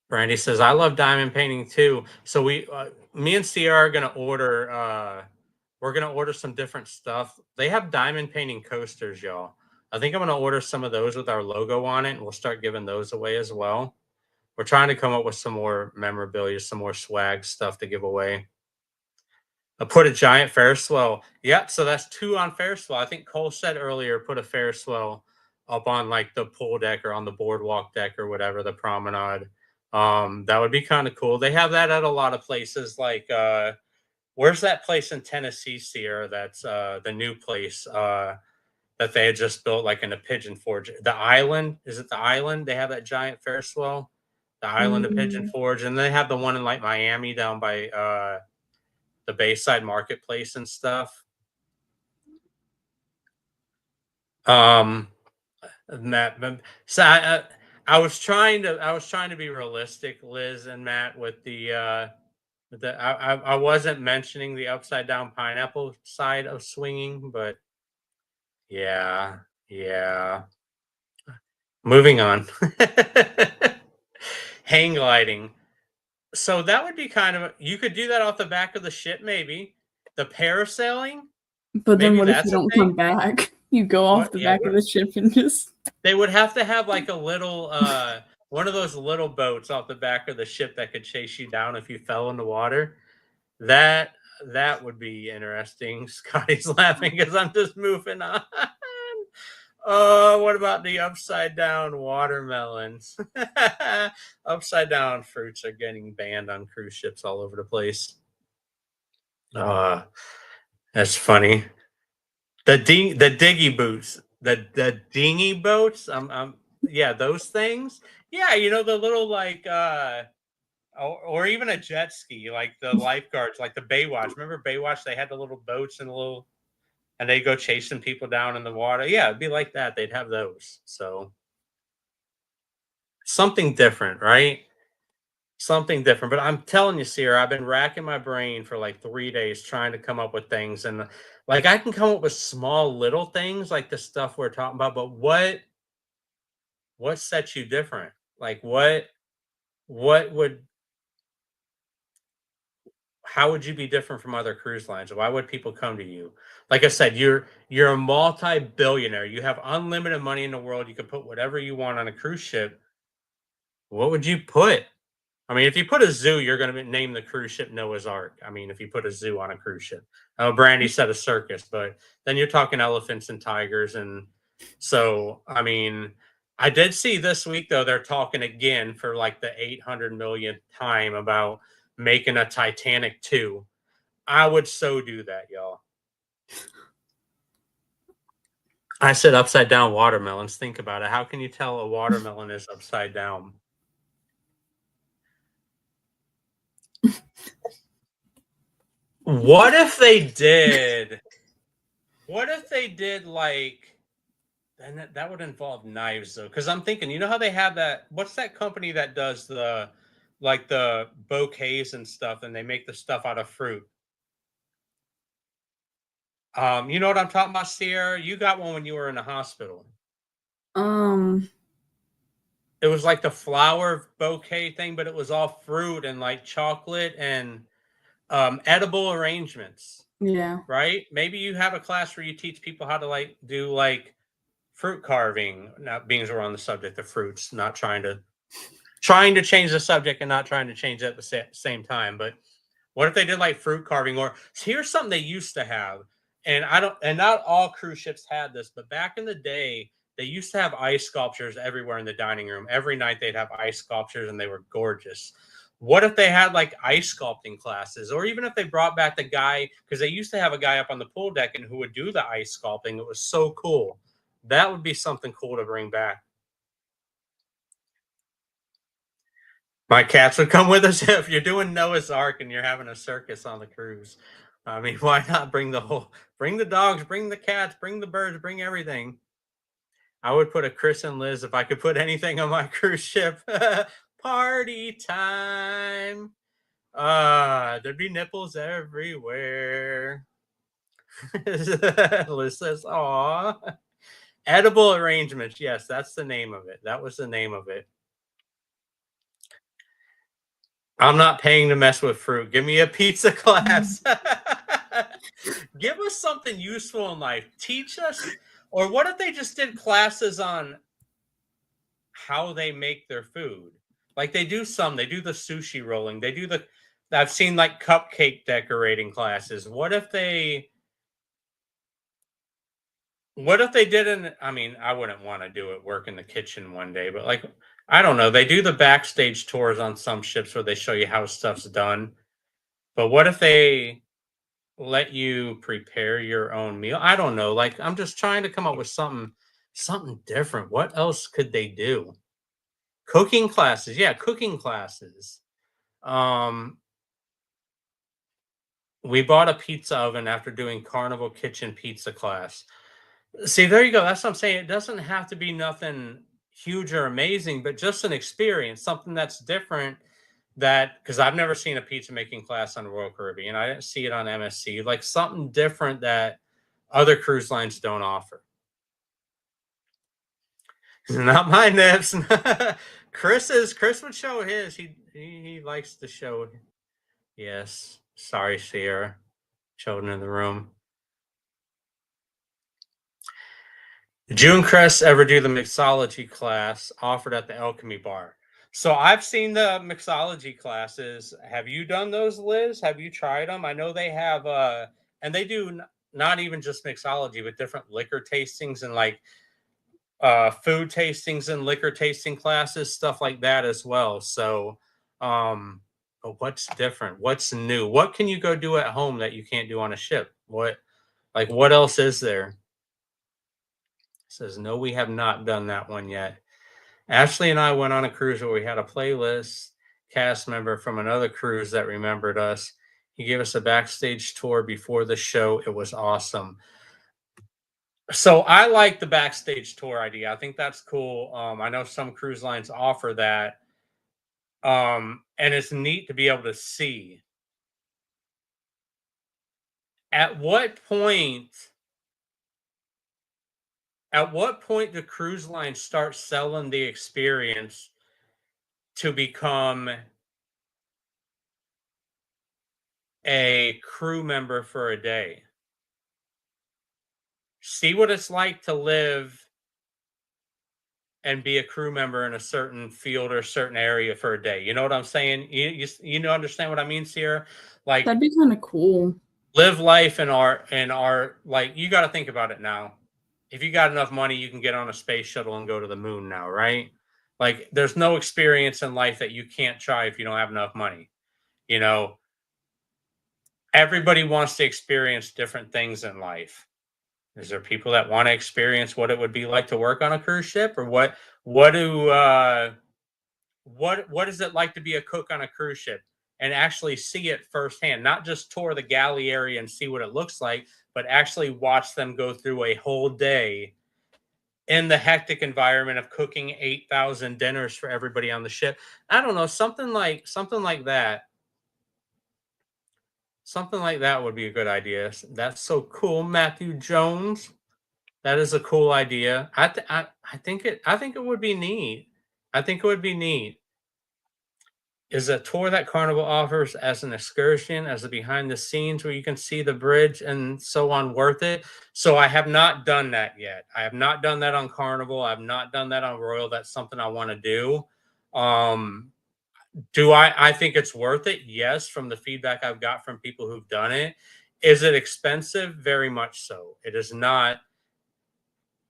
Brandy says, I love diamond painting too. So me and Sierra are going to order, we're going to order some different stuff. They have diamond painting coasters, y'all. I think I'm going to order some of those with our logo on it, and we'll start giving those away as well. We're trying to come up with some more memorabilia, some more swag stuff to give away. I put a giant Ferris wheel. Yep, so that's 2 on Ferris wheel. I think Cole said earlier, put a Ferris wheel up on like the pool deck or on the boardwalk deck or whatever, the promenade. That would be kind of cool. They have that at a lot of places. Like, where's that place in Tennessee, Sierra? That's the new place that they had just built, like in a Pigeon Forge. The Island, is it the Island? They have that giant Ferris wheel. The Island of Pigeon Forge, and they have the one in like Miami down by the Bayside Marketplace and stuff. Matt, so I was trying to be realistic, Liz and Matt, with I wasn't mentioning the upside down pineapple side of swinging, but yeah. Moving on. Hang gliding. So that would be kind of, you could do that off the back of the ship, maybe. The parasailing. But then what if you don't come back? You go off the back of the ship and just. They would have to have like a little, one of those little boats off the back of the ship that could chase you down if you fell in the water. That would be interesting. Scotty's laughing because I'm just moving on. Oh, what about the upside down watermelons? Upside down fruits are getting banned on cruise ships all over the place. That's funny. The diggy boots, the dinghy boats. Yeah, those things. Yeah, the little like or even a jet ski, like the lifeguards, like the Baywatch. Remember Baywatch? They had the little boats and they go chasing people down in the water. Yeah, it'd be like that. They'd have those. So something different, right? Something different. But I'm telling you, Sierra, I've been racking my brain for like 3 days trying to come up with things. And like I can come up with small little things like the stuff we're talking about, but what sets you different? Like how would you be different from other cruise lines? Why would people come to you? Like I said, you're a multi-billionaire. You have unlimited money in the world. You can put whatever you want on a cruise ship. What would you put? I mean, if you put a zoo, you're going to name the cruise ship Noah's Ark. I mean, if you put a zoo on a cruise ship. Brandy said a circus, but then you're talking elephants and tigers. And so, I mean, I did see this week, though, they're talking again for like the 800 millionth time about making a Titanic 2. I would so do that, y'all. I said upside down watermelons. Think about it. How can you tell a watermelon is upside down? What if they did? What if they did like? Then that would involve knives, though. Because I'm thinking, you know how they have that? What's that company that does the bouquets and stuff, and they make the stuff out of fruit? You know what I'm talking about, Sierra? You got one when you were in the hospital. It was like the flower bouquet thing, but it was all fruit and like chocolate and edible arrangements. Yeah. Right? Maybe you have a class where you teach people how to like do like fruit carving. Now, beings we're on the subject of fruits, not trying to change the subject and not trying to change it at the same time. But what if they did like fruit carving? Or here's something they used to have, and I don't, and not all cruise ships had this, but back in the day, they used to have ice sculptures everywhere in the dining room. Every night they'd have ice sculptures, and they were gorgeous. What if they had like ice sculpting classes, or even if they brought back the guy, because they used to have a guy up on the pool deck and who would do the ice sculpting. It was so cool. That would be something cool to bring back. My cats would come with us if you're doing Noah's Ark and you're having a circus on the cruise. I mean, why not bring bring the dogs, bring the cats, bring the birds, bring everything. I would put a Chris and Liz if I could put anything on my cruise ship. Party time. There'd be nipples everywhere. Liz says, aw. Edible arrangements. Yes, that's the name of it. That was the name of it. I'm not paying to mess with fruit. Give me a pizza class. Give us something useful in life. Teach us. Or what if they just did classes on how they make their food? Like they do the sushi rolling. I've seen like cupcake decorating classes. What if they didn't? I mean, I wouldn't want to do it, work in the kitchen one day, but like, I don't know. They do the backstage tours on some ships where they show you how stuff's done. But what if they let you prepare your own meal? I don't know. Like, I'm just trying to come up with something different. What else could they do? Cooking classes. Yeah, cooking classes. Um, we bought a pizza oven after doing Carnival Kitchen pizza class. See, there you go. That's what I'm saying. It doesn't have to be nothing huge or amazing, but just an experience, something that's different. That because I've never seen a pizza making class on Royal Caribbean. I didn't see it on MSC. Like something different that other cruise lines don't offer. Not my nips. Chris would show his. He likes to show. Yes. Sorry, Sierra. Children in the room. Did you and Chris ever do the mixology class offered at the Alchemy Bar? So I've seen the mixology classes. Have you done those, Liz? Have you tried them? I know they have, and they do not even just mixology, but different liquor tastings and like food tastings and liquor tasting classes, stuff like that as well. So, but what's different? What's new? What can you go do at home that you can't do on a ship? What else is there? Says, no, we have not done that one yet. Ashley and I went on a cruise where we had a playlist cast member from another cruise that remembered us. He gave us a backstage tour before the show. It was awesome. So I like the backstage tour idea. I think that's cool. I know some cruise lines offer that. And it's neat to be able to see. At what point do cruise lines start selling the experience to become a crew member for a day? See what it's like to live and be a crew member in a certain field or certain area for a day. You know what I'm saying? You know, understand what I mean, Sierra? Like, That'd be kind of cool. live life in our like, you got to think about it now. If you got enough money, you can get on a space shuttle and go to the moon now, right? Like, there's no experience in life that you can't try if you don't have enough money. You know, everybody wants to experience different things in life. Is there people that want to experience what it would be like to work on a cruise ship, or what is it like to be a cook on a cruise ship and actually see it firsthand, not just tour the galley area and see what it looks like, but actually watch them go through a whole day in the hectic environment of cooking 8,000 dinners for everybody on the ship. I don't know, something like that. Something like that would be a good idea. That's so cool, Matthew Jones. That is a cool idea. I think it would be neat. I think it would be neat. is a tour that Carnival offers as an excursion, as a behind the scenes where you can see the bridge and so on worth it? So I have not done that yet. I have not done that on Carnival. I've not done that on Royal. That's something I want to do. Um, do I think it's worth it? Yes, from the feedback I've got from people who've done it. Is it expensive? Very much so. It's not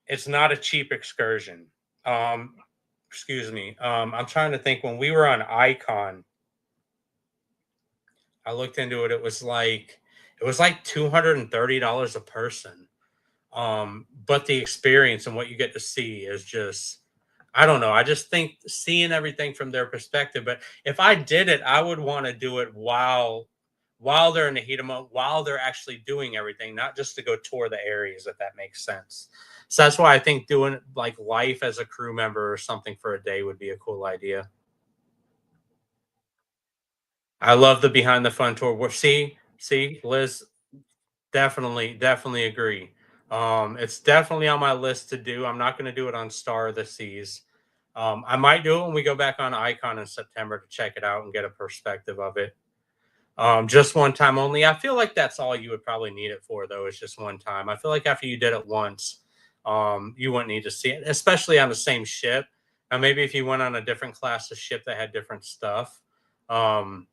a cheap excursion. Um, excuse me. I'm trying to think when we were on Icon, I looked into it. It was like $230 a person. But the experience and what you get to see is just, I don't know. I just think seeing everything from their perspective. But if I did it, I would want to do it while they're in the heat of moment, while they're actually doing everything, not just to go tour the areas, if that makes sense. So that's why I think doing like life as a crew member or something for a day would be a cool idea. I love the behind the fun tour. See, Liz, definitely agree. It's definitely on my list to do. I'm not going to do it on Star of the Seas. I might do it when we go back on Icon in September to check it out and get a perspective of it. Just one time only. I feel like that's all you would probably need it for, though. Is just one time. I feel like after you did it once, you wouldn't need to see it, especially on the same ship. Now, maybe if you went on a different class of ship that had different stuff, um,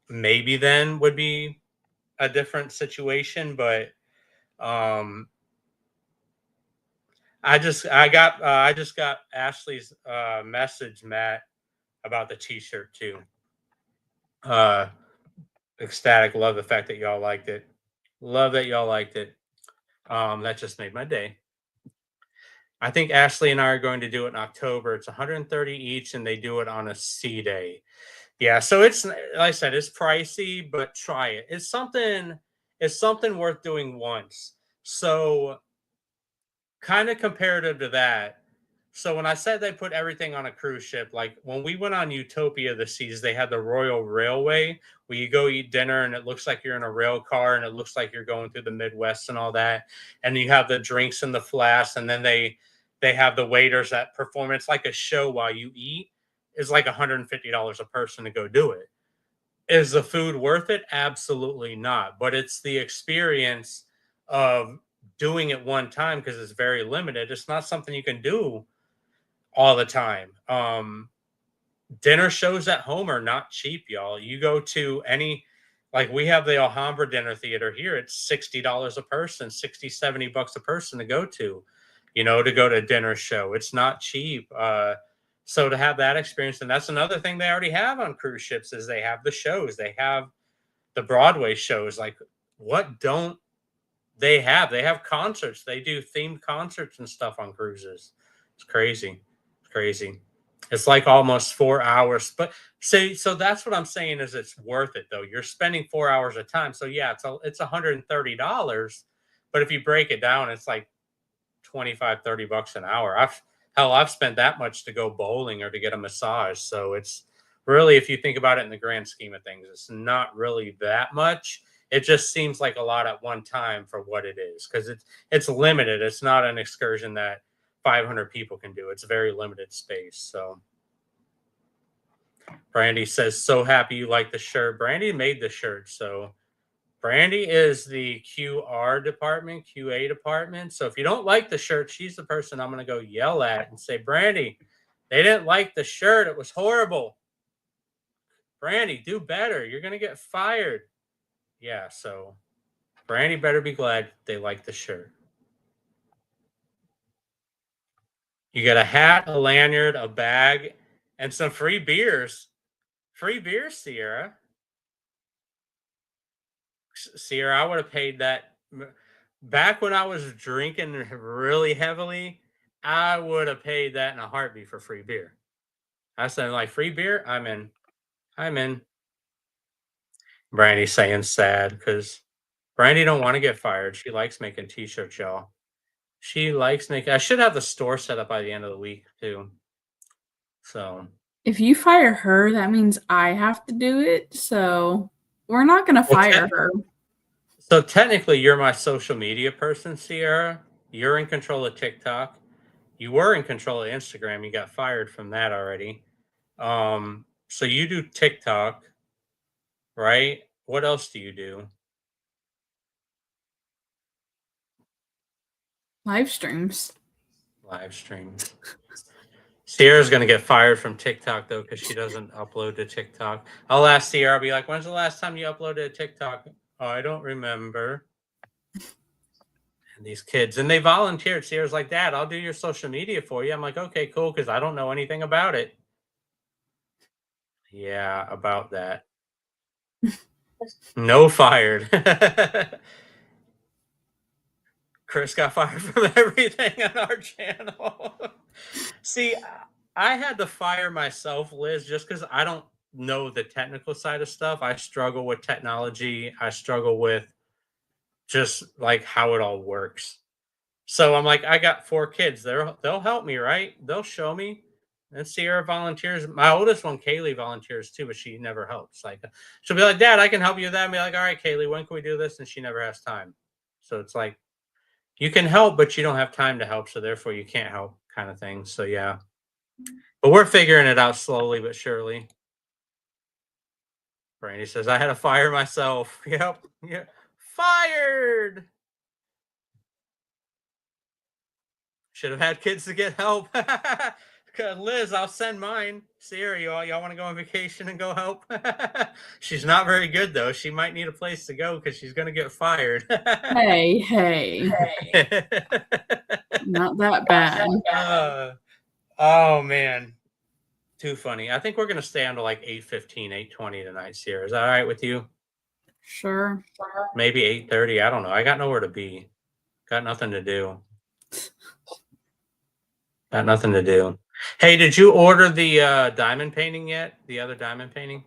maybe then would be a different situation. But um, I just got Ashley's message, Matt, about the T-shirt too. Uh, ecstatic. Love the fact that y'all liked it. Love that y'all liked it. That just made my day. I think Ashley and I are going to do it in October. It's 130 each, and they do it on a C day. Yeah, so it's like I said, it's pricey, but try it. It's something worth doing once. So kind of comparative to that. So when I said they put everything on a cruise ship, like when we went on Utopia the Seas, they had the Royal Railway where you go eat dinner and it looks like you're in a rail car and it looks like you're going through the Midwest and all that. And you have the drinks in the flask, and then they have the waiters that perform. It's like a show while you eat. It's like $150 a person to go do it. Is the food worth it? Absolutely not. But it's the experience of doing it one time because it's very limited. It's not something you can do all the time. Dinner shows at home are not cheap, y'all. You go to any, like we have the Alhambra dinner theater here, it's $60 a person, 60, $70 a person to go to, to go to a dinner show. It's not cheap. So to have that experience, and that's another thing they already have on cruise ships is they have the shows, they have the Broadway shows. Like, what don't they have? They have concerts. They do themed concerts and stuff on cruises. It's crazy. It's crazy. It's like almost 4 hours. But so that's what I'm saying is it's worth it though. You're spending 4 hours of time. So yeah, it's $130. But if you break it down, it's like 25, $30 an hour. I've spent that much to go bowling or to get a massage. So it's really, if you think about it in the grand scheme of things, it's not really that much. It just seems like a lot at one time for what it is because it's limited. It's not an excursion that 500 people can do. It's very limited space. So Brandy says, so happy you like the shirt. Brandy made the shirt. So Brandy is the QA department. So if you don't like the shirt, she's the person I'm going to go yell at and say, Brandy, they didn't like the shirt. It was horrible. Brandy, do better. You're going to get fired. Yeah. So Brandy better be glad they like the shirt. You get a hat, a lanyard, a bag, and some free beers. Free beers, Sierra. Sierra, I would have paid that back when I was drinking really heavily. I would have paid that in a heartbeat for free beer. I said, like free beer, I'm in. I'm in. Brandy saying sad because Brandy don't want to get fired. She likes making t-shirts, y'all. She likes making. I should have the store set up by the end of the week too. So If you fire her, that means I have to do it. So we're not going to well, fire her. so technically, you're my social media person, Sierra. You're in control of TikTok. You were in control of Instagram. You got fired from that already. So you do TikTok, right? What else do you do? Live streams. Live streams. Sierra's gonna get fired from TikTok though because she doesn't upload to TikTok. I'll ask Sierra. I'll be like, "When's the last time you uploaded a TikTok?" Oh, I don't remember. And these kids, and they volunteered. Sierra's like, "Dad, I'll do your social media for you." I'm like, "Okay, cool," because I don't know anything about it. Yeah, about that. No fired. Chris got fired from everything on our channel. See, I had to fire myself, Liz, just because I don't know the technical side of stuff. I struggle with technology. I struggle with just like how it all works. So I'm like, I got 4 kids. They'll help me, right? They'll show me. And Sierra volunteers. My oldest one, Kaylee, volunteers too, but she never helps. Like she'll be like, Dad, I can help you with that. And be like, all right, Kaylee, when can we do this? And she never has time. So it's like you can help, but you don't have time to help. So therefore you can't help kind of thing. So yeah. But we're figuring it out slowly but surely. Brandy says, I had to fire myself. Yep. Yeah. Fired. Should have had kids to get help. Liz, I'll send mine. Sierra, y'all want to go on vacation and go help? She's not very good though. She might need a place to go because she's gonna get fired. Hey. Not that bad. Oh man. Too funny. I think we're gonna stay on to like 8:15, 8:20 tonight, Sierra. Is that all right with you? Sure. Maybe 8:30. I don't know. I got nowhere to be. Got nothing to do. Got nothing to do. Hey, did you order the diamond painting yet? The other diamond painting?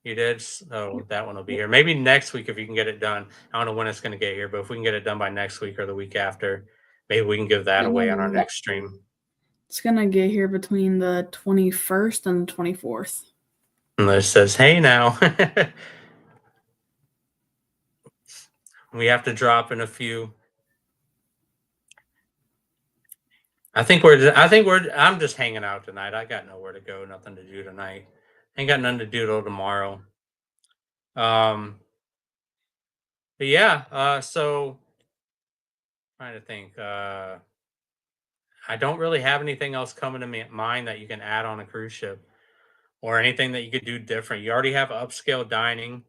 You did? So that one will be here. Maybe next week if you can get it done. I don't know when it's going to get here, but if we can get it done by next week or the week after, maybe we can give that away on our next stream. It's going to get here between the 21st and the 24th. And Liz says, hey now. We have to drop in a few. I'm just hanging out tonight. I got nowhere to go, nothing to do tonight. Ain't got nothing to do till tomorrow. But yeah, so trying to think. I don't really have anything else coming to mind that you can add on a cruise ship or anything that you could do different. You already have upscale dining.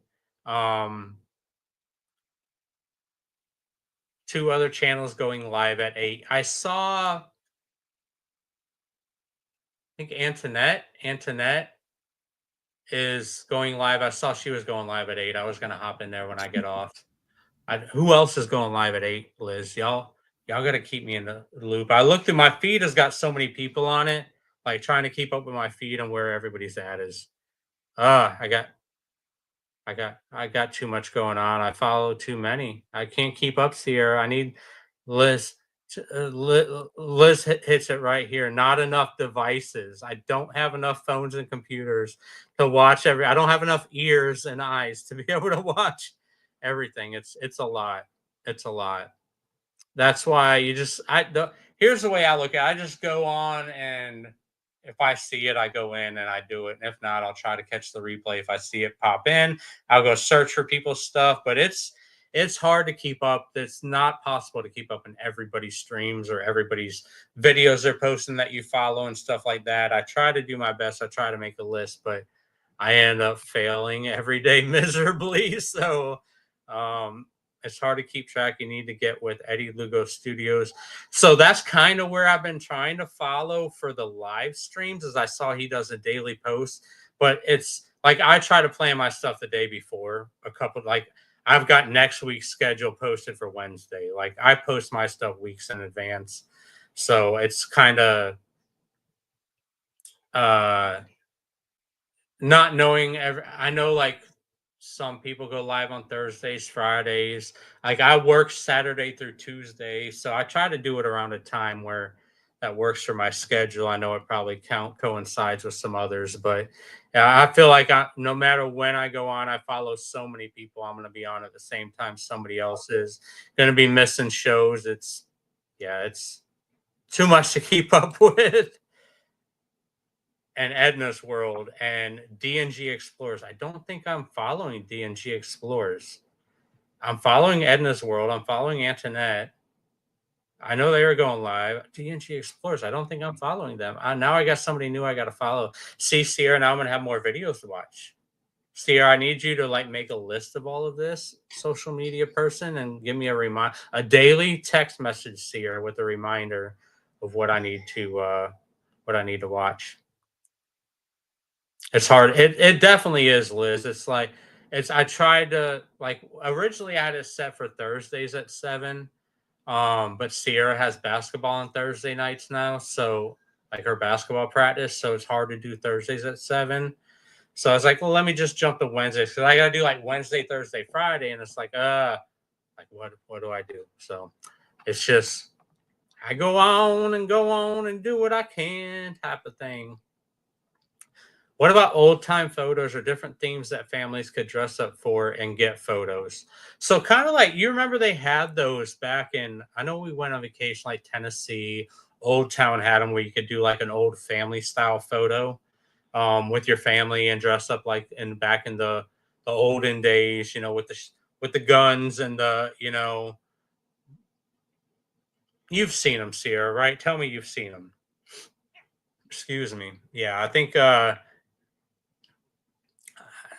2 other channels going live at 8. I saw, I think Antoinette is going live. I saw she was going live at 8. I was gonna hop in there when I get off. Who else is going live at 8, Liz? Y'all got to keep me in the loop. I looked at my feed has got so many people on it. Like trying to keep up with my feed and where everybody's at is. I got too much going on. I follow too many. I can't keep up, Sierra. I need Liz. Liz hits it right here. Not enough devices. I don't have enough phones and computers to watch I don't have enough ears and eyes to be able to watch everything. It's a lot. It's a lot. That's why here's the way I look at it. I just go on, and if I see it, I go in and I do it. And if not, I'll try to catch the replay. If I see it pop in, I'll go search for people's stuff. But it's hard to keep up. It's not possible to keep up in everybody's streams or everybody's videos they're posting that you follow and stuff like that. I try to do my best. I try to make a list, but I end up failing every day miserably. So it's hard to keep track. You need to get with Eddie Lugo Studios. So that's kind of where I've been trying to follow for the live streams, as I saw he does a daily post. But it's like I try to plan my stuff the day before. I've got next week's schedule posted for Wednesday. Like I post my stuff weeks in advance. So it's kind of not knowing I know like some people go live on Thursdays, Fridays. Like I work Saturday through Tuesday, so I try to do it around a time where that works for my schedule. I know it probably coincides with some others, but yeah, I feel like no matter when I go on, I follow so many people. I'm going to be on at the same time somebody else is going to be missing shows. It's too much to keep up with. and Edna's World and DNG Explorers. I don't think I'm following DNG Explorers. I'm following Edna's World. I'm following Antoinette. I know they were going live. DNG Explorers. I don't think I'm following them. Now I got somebody new I got to follow. See, Sierra, now I'm going to have more videos to watch. Sierra, I need you to like make a list of all of this, social media person, and give me a daily text message, Sierra, with a reminder of what I need to watch. It's hard. It definitely is, Liz. It's like I tried to like originally I had it set for Thursdays at 7. But Sierra has basketball on Thursday nights now, so like her basketball practice, so it's hard to do Thursdays at 7. So I was like, well, let me just jump to Wednesdays because I gotta do like Wednesday, Thursday, Friday, and it's like what do I do? So it's just I go on and do what I can type of thing. What about old time photos or different themes that families could dress up for and get photos? So kind of like you remember they had those back in I know we went on vacation like Tennessee, Old Town had them where you could do like an old family style photo with your family and dress up like in back in the olden days, with the guns and you've seen them, Sierra, right? Tell me you've seen them. Excuse me. Yeah, I think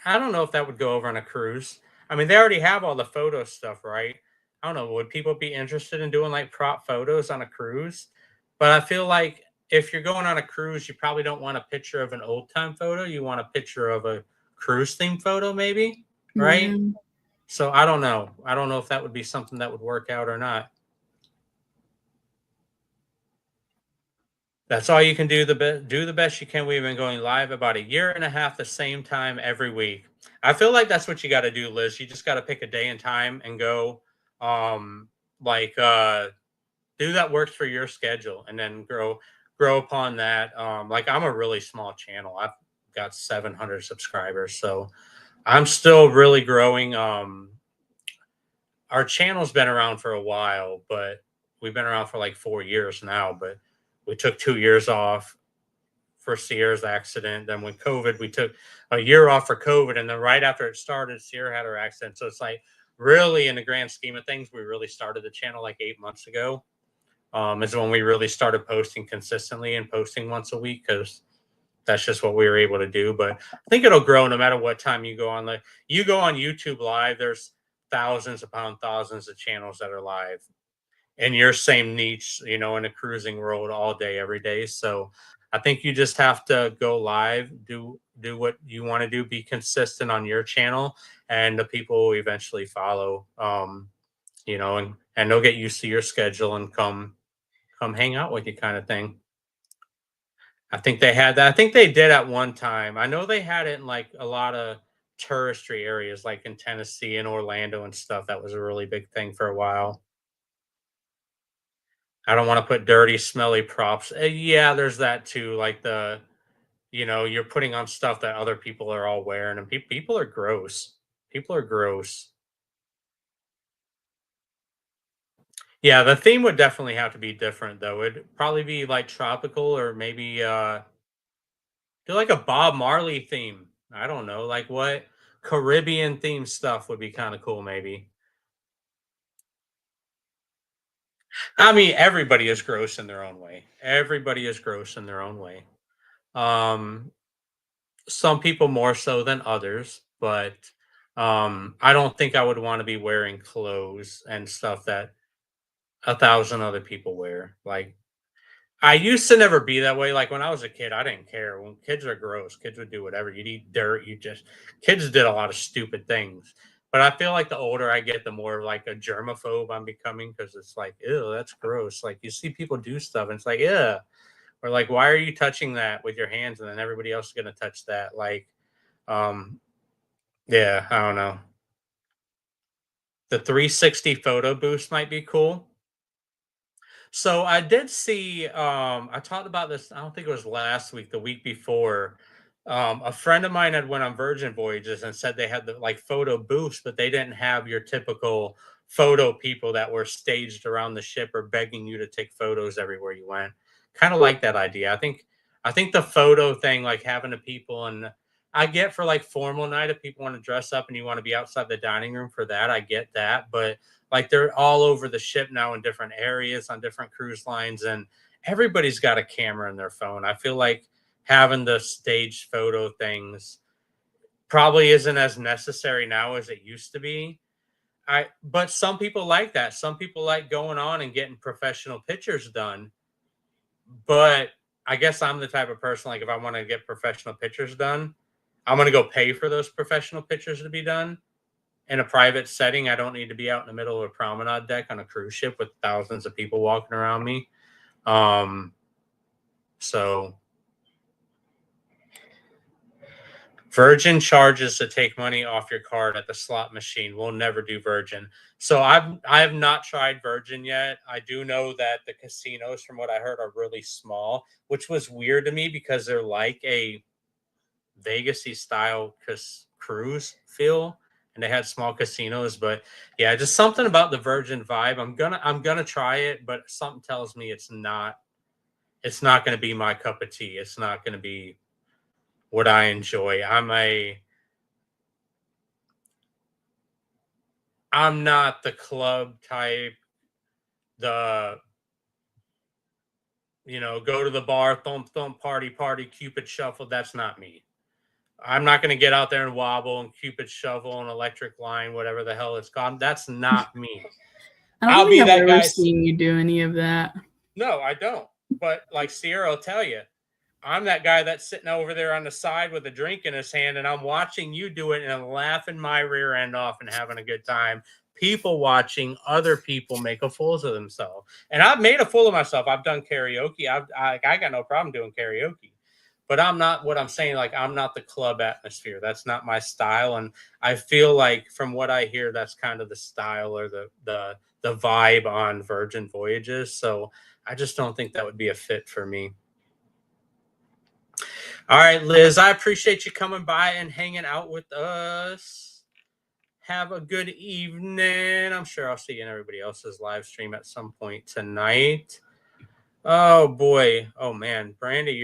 I don't know if that would go over on a cruise. I mean, they already have all the photo stuff, right? I don't know. Would people be interested in doing like prop photos on a cruise? But I feel like if you're going on a cruise, you probably don't want a picture of an old time photo. You want a picture of a cruise theme photo, maybe, right? Yeah. So I don't know. I don't know if that would be something that would work out or not. That's all you can do. Do the best you can. We've been going live about a year and a half, the same time every week. I feel like that's what you got to do, Liz. You just got to pick a day and time and go. Um, like do that works for your schedule, and then grow upon that. Like I'm a really small channel. I've got 700 subscribers, so I'm still really growing. Our channel's been around for a while, but we've been around for like 4 years now. But we took 2 years off for Sierra's accident. Then when COVID, we took a year off for COVID, and then right after it started, Sierra had her accident. So it's like really, in the grand scheme of things, we really started the channel like 8 months ago. Is when we really started posting consistently and posting once a week because that's just what we were able to do. But I think it'll grow no matter what time you go on. Like you go on YouTube Live, there's thousands upon thousands of channels that are live in your same niche, in a cruising world all day, every day. So I think you just have to go live, do what you want to do, be consistent on your channel, and the people will eventually follow. And they'll get used to your schedule and come hang out with you kind of thing. I think they had that. I think they did at one time. I know they had it in like a lot of touristy areas, like in Tennessee and Orlando and stuff. That was a really big thing for a while. I don't want to put dirty, smelly props. Yeah, there's that too. Like you're putting on stuff that other people are all wearing, and people are gross. People are gross. Yeah, the theme would definitely have to be different, though. It'd probably be like tropical, or maybe do like a Bob Marley theme. I don't know, like what Caribbean theme stuff would be kind of cool, maybe. I mean, everybody is gross in their own way. Everybody is gross in their own way. Um, some people more so than others, but I don't think I would want to be wearing clothes and stuff that a thousand other people wear. Like I used to never be that way. Like when I was a kid, I didn't care. When kids are gross, kids would do whatever. You'd eat dirt. Kids did a lot of stupid things. But I feel like the older I get, the more like a germaphobe I'm becoming because it's like, ew, that's gross. Like you see people do stuff and it's like, yeah. Or like, why are you touching that with your hands and then everybody else is gonna touch that? Like, um, yeah, I don't know. The 360 photo boost might be cool. So I did see I talked about this, I don't think it was last week, the week before. A friend of mine had went on Virgin Voyages and said they had the like photo booths, but they didn't have your typical photo people that were staged around the ship or begging you to take photos everywhere you went. Kind of like that idea. I think the photo thing, like having the people, and I get for like formal night if people want to dress up and you want to be outside the dining room for that, I get that. But like they're all over the ship now in different areas on different cruise lines, and everybody's got a camera in their phone. I feel like having the staged photo things probably isn't as necessary now as it used to be. But some people like that. Some people like going on and getting professional pictures done. But I guess I'm the type of person, like if I want to get professional pictures done, I'm going to go pay for those professional pictures to be done in a private setting. I don't need to be out in the middle of a promenade deck on a cruise ship with thousands of people walking around me. So Virgin charges to take money off your card at the slot machine. We'll never do Virgin. So I have not tried Virgin yet. I do know that the casinos, from what I heard, are really small, which was weird to me because they're like a Vegas-y style cruise feel, and they had small casinos. But yeah, just something about the Virgin vibe. I'm gonna try it, but something tells me it's not gonna be my cup of tea. It's not gonna be what I enjoy. I'm not the club type, the go to the bar, thump thump, party party, Cupid shuffle. That's not me. I'm not going to get out there and wobble and Cupid shuffle and electric line, whatever the hell it's called. That's not me. I don't I'll think be I've that ever guy. seen you do any of that. No, I don't. But like Sierra will tell you, I'm that guy that's sitting over there on the side with a drink in his hand, and I'm watching you do it, and I'm laughing my rear end off and having a good time. People watching other people make a fools of themselves, and I've made a fool of myself. I've done karaoke. I got no problem doing karaoke, but I'm not what I'm saying. Like I'm not the club atmosphere. That's not my style, and I feel like from what I hear, that's kind of the style or the vibe on Virgin Voyages. So I just don't think that would be a fit for me. All right, Liz, I appreciate you coming by and hanging out with us. Have a good evening. I'm sure I'll see you in everybody else's live stream at some point tonight. Oh boy. Oh man, Brandy,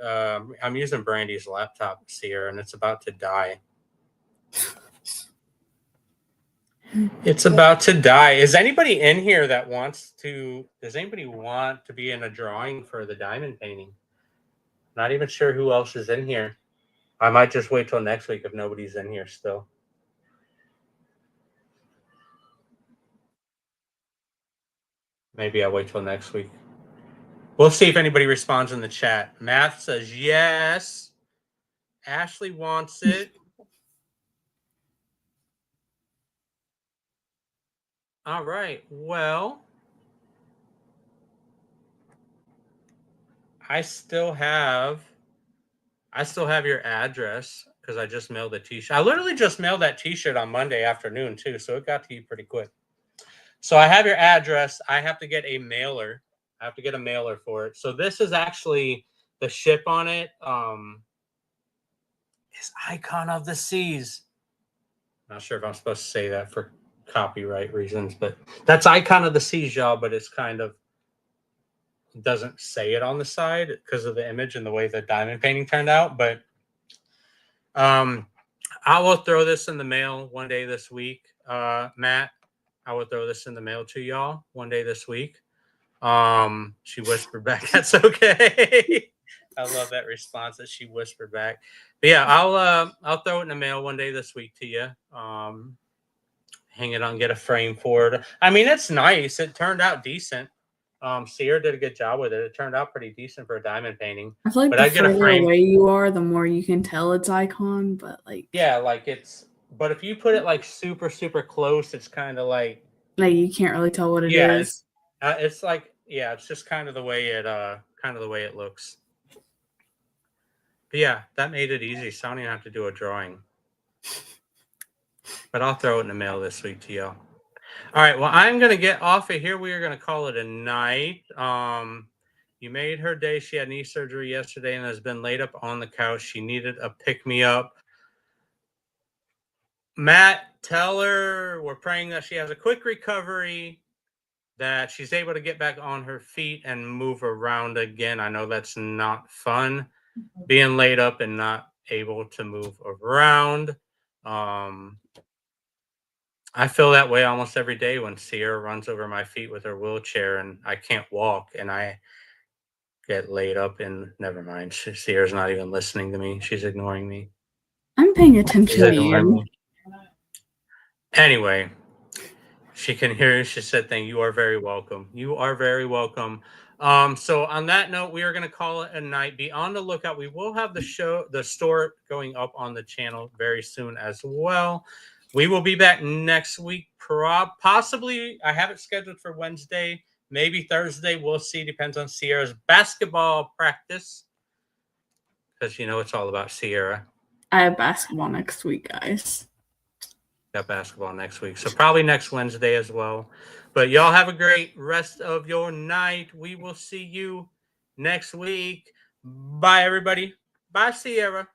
I'm using Brandy's laptop here, and it's about to die. It's about to die. Is anybody in here that does anybody want to be in a drawing for the diamond painting? Not even sure who else is in here. I might just wait till next week if nobody's in here still. Maybe I'll wait till next week. We'll see if anybody responds in the chat. Math says yes. Ashley wants it. All right. Well, I still have your address because I just mailed a t-shirt. I literally just mailed that t-shirt on Monday afternoon too, so it got to you pretty quick. So I have your address. I have to get a mailer. I have to get a mailer for it. So this is actually the ship on it. Is Icon of the Seas. Not sure if I'm supposed to say that for copyright reasons, but that's Icon of the Seas, y'all. But it's kind of doesn't say it on the side because of the image and the way the diamond painting turned out. But I will throw this in the mail one day this week, Matt. I will throw this in the mail to y'all one day this week. She whispered back, "That's okay." I love that response that she whispered back. But yeah, I'll throw it in the mail one day this week to you. Hang it on, get a frame for it. I mean, it's nice. It turned out decent. Sierra did a good job with it. It turned out pretty decent for a diamond painting. I feel like but the I get a further frame. away you are, the more you can tell it's Icon. But like, Yeah, like it's. But if you put it like super super close, it's kind of like you can't really tell what it is. It's like it's just kind of the way it looks. But yeah, that made it easy. So I don't even have to do a drawing. But I'll throw it in the mail this week to y'all. All right. Well, I'm gonna get off of here. We are gonna call it a night. You made her day. She had knee surgery yesterday and has been laid up on the couch. She needed a pick-me-up. Matt, tell her we're praying that she has a quick recovery. that she's able to get back on her feet and move around again. I know that's not fun, being laid up and not able to move around. I feel that way almost every day when Sierra runs over my feet with her wheelchair and I can't walk and I get laid up and never mind. Sierra's not even listening to me. She's ignoring me. I'm paying She's attention to ignoring you. me. Anyway, she can hear you. She said, "Thank you. You are very welcome. You are very welcome." So on that note, we are going to call it a night. Be on the lookout. We will have the store going up on the channel very soon as well. We will be back next week. Possibly, I have it scheduled for Wednesday, maybe Thursday. We'll see. Depends on Sierra's basketball practice, because it's all about Sierra. I have basketball next week, guys. Got basketball next week, so probably next Wednesday as well. But y'all have a great rest of your night. We will see you next week. Bye, everybody. Bye, Sierra.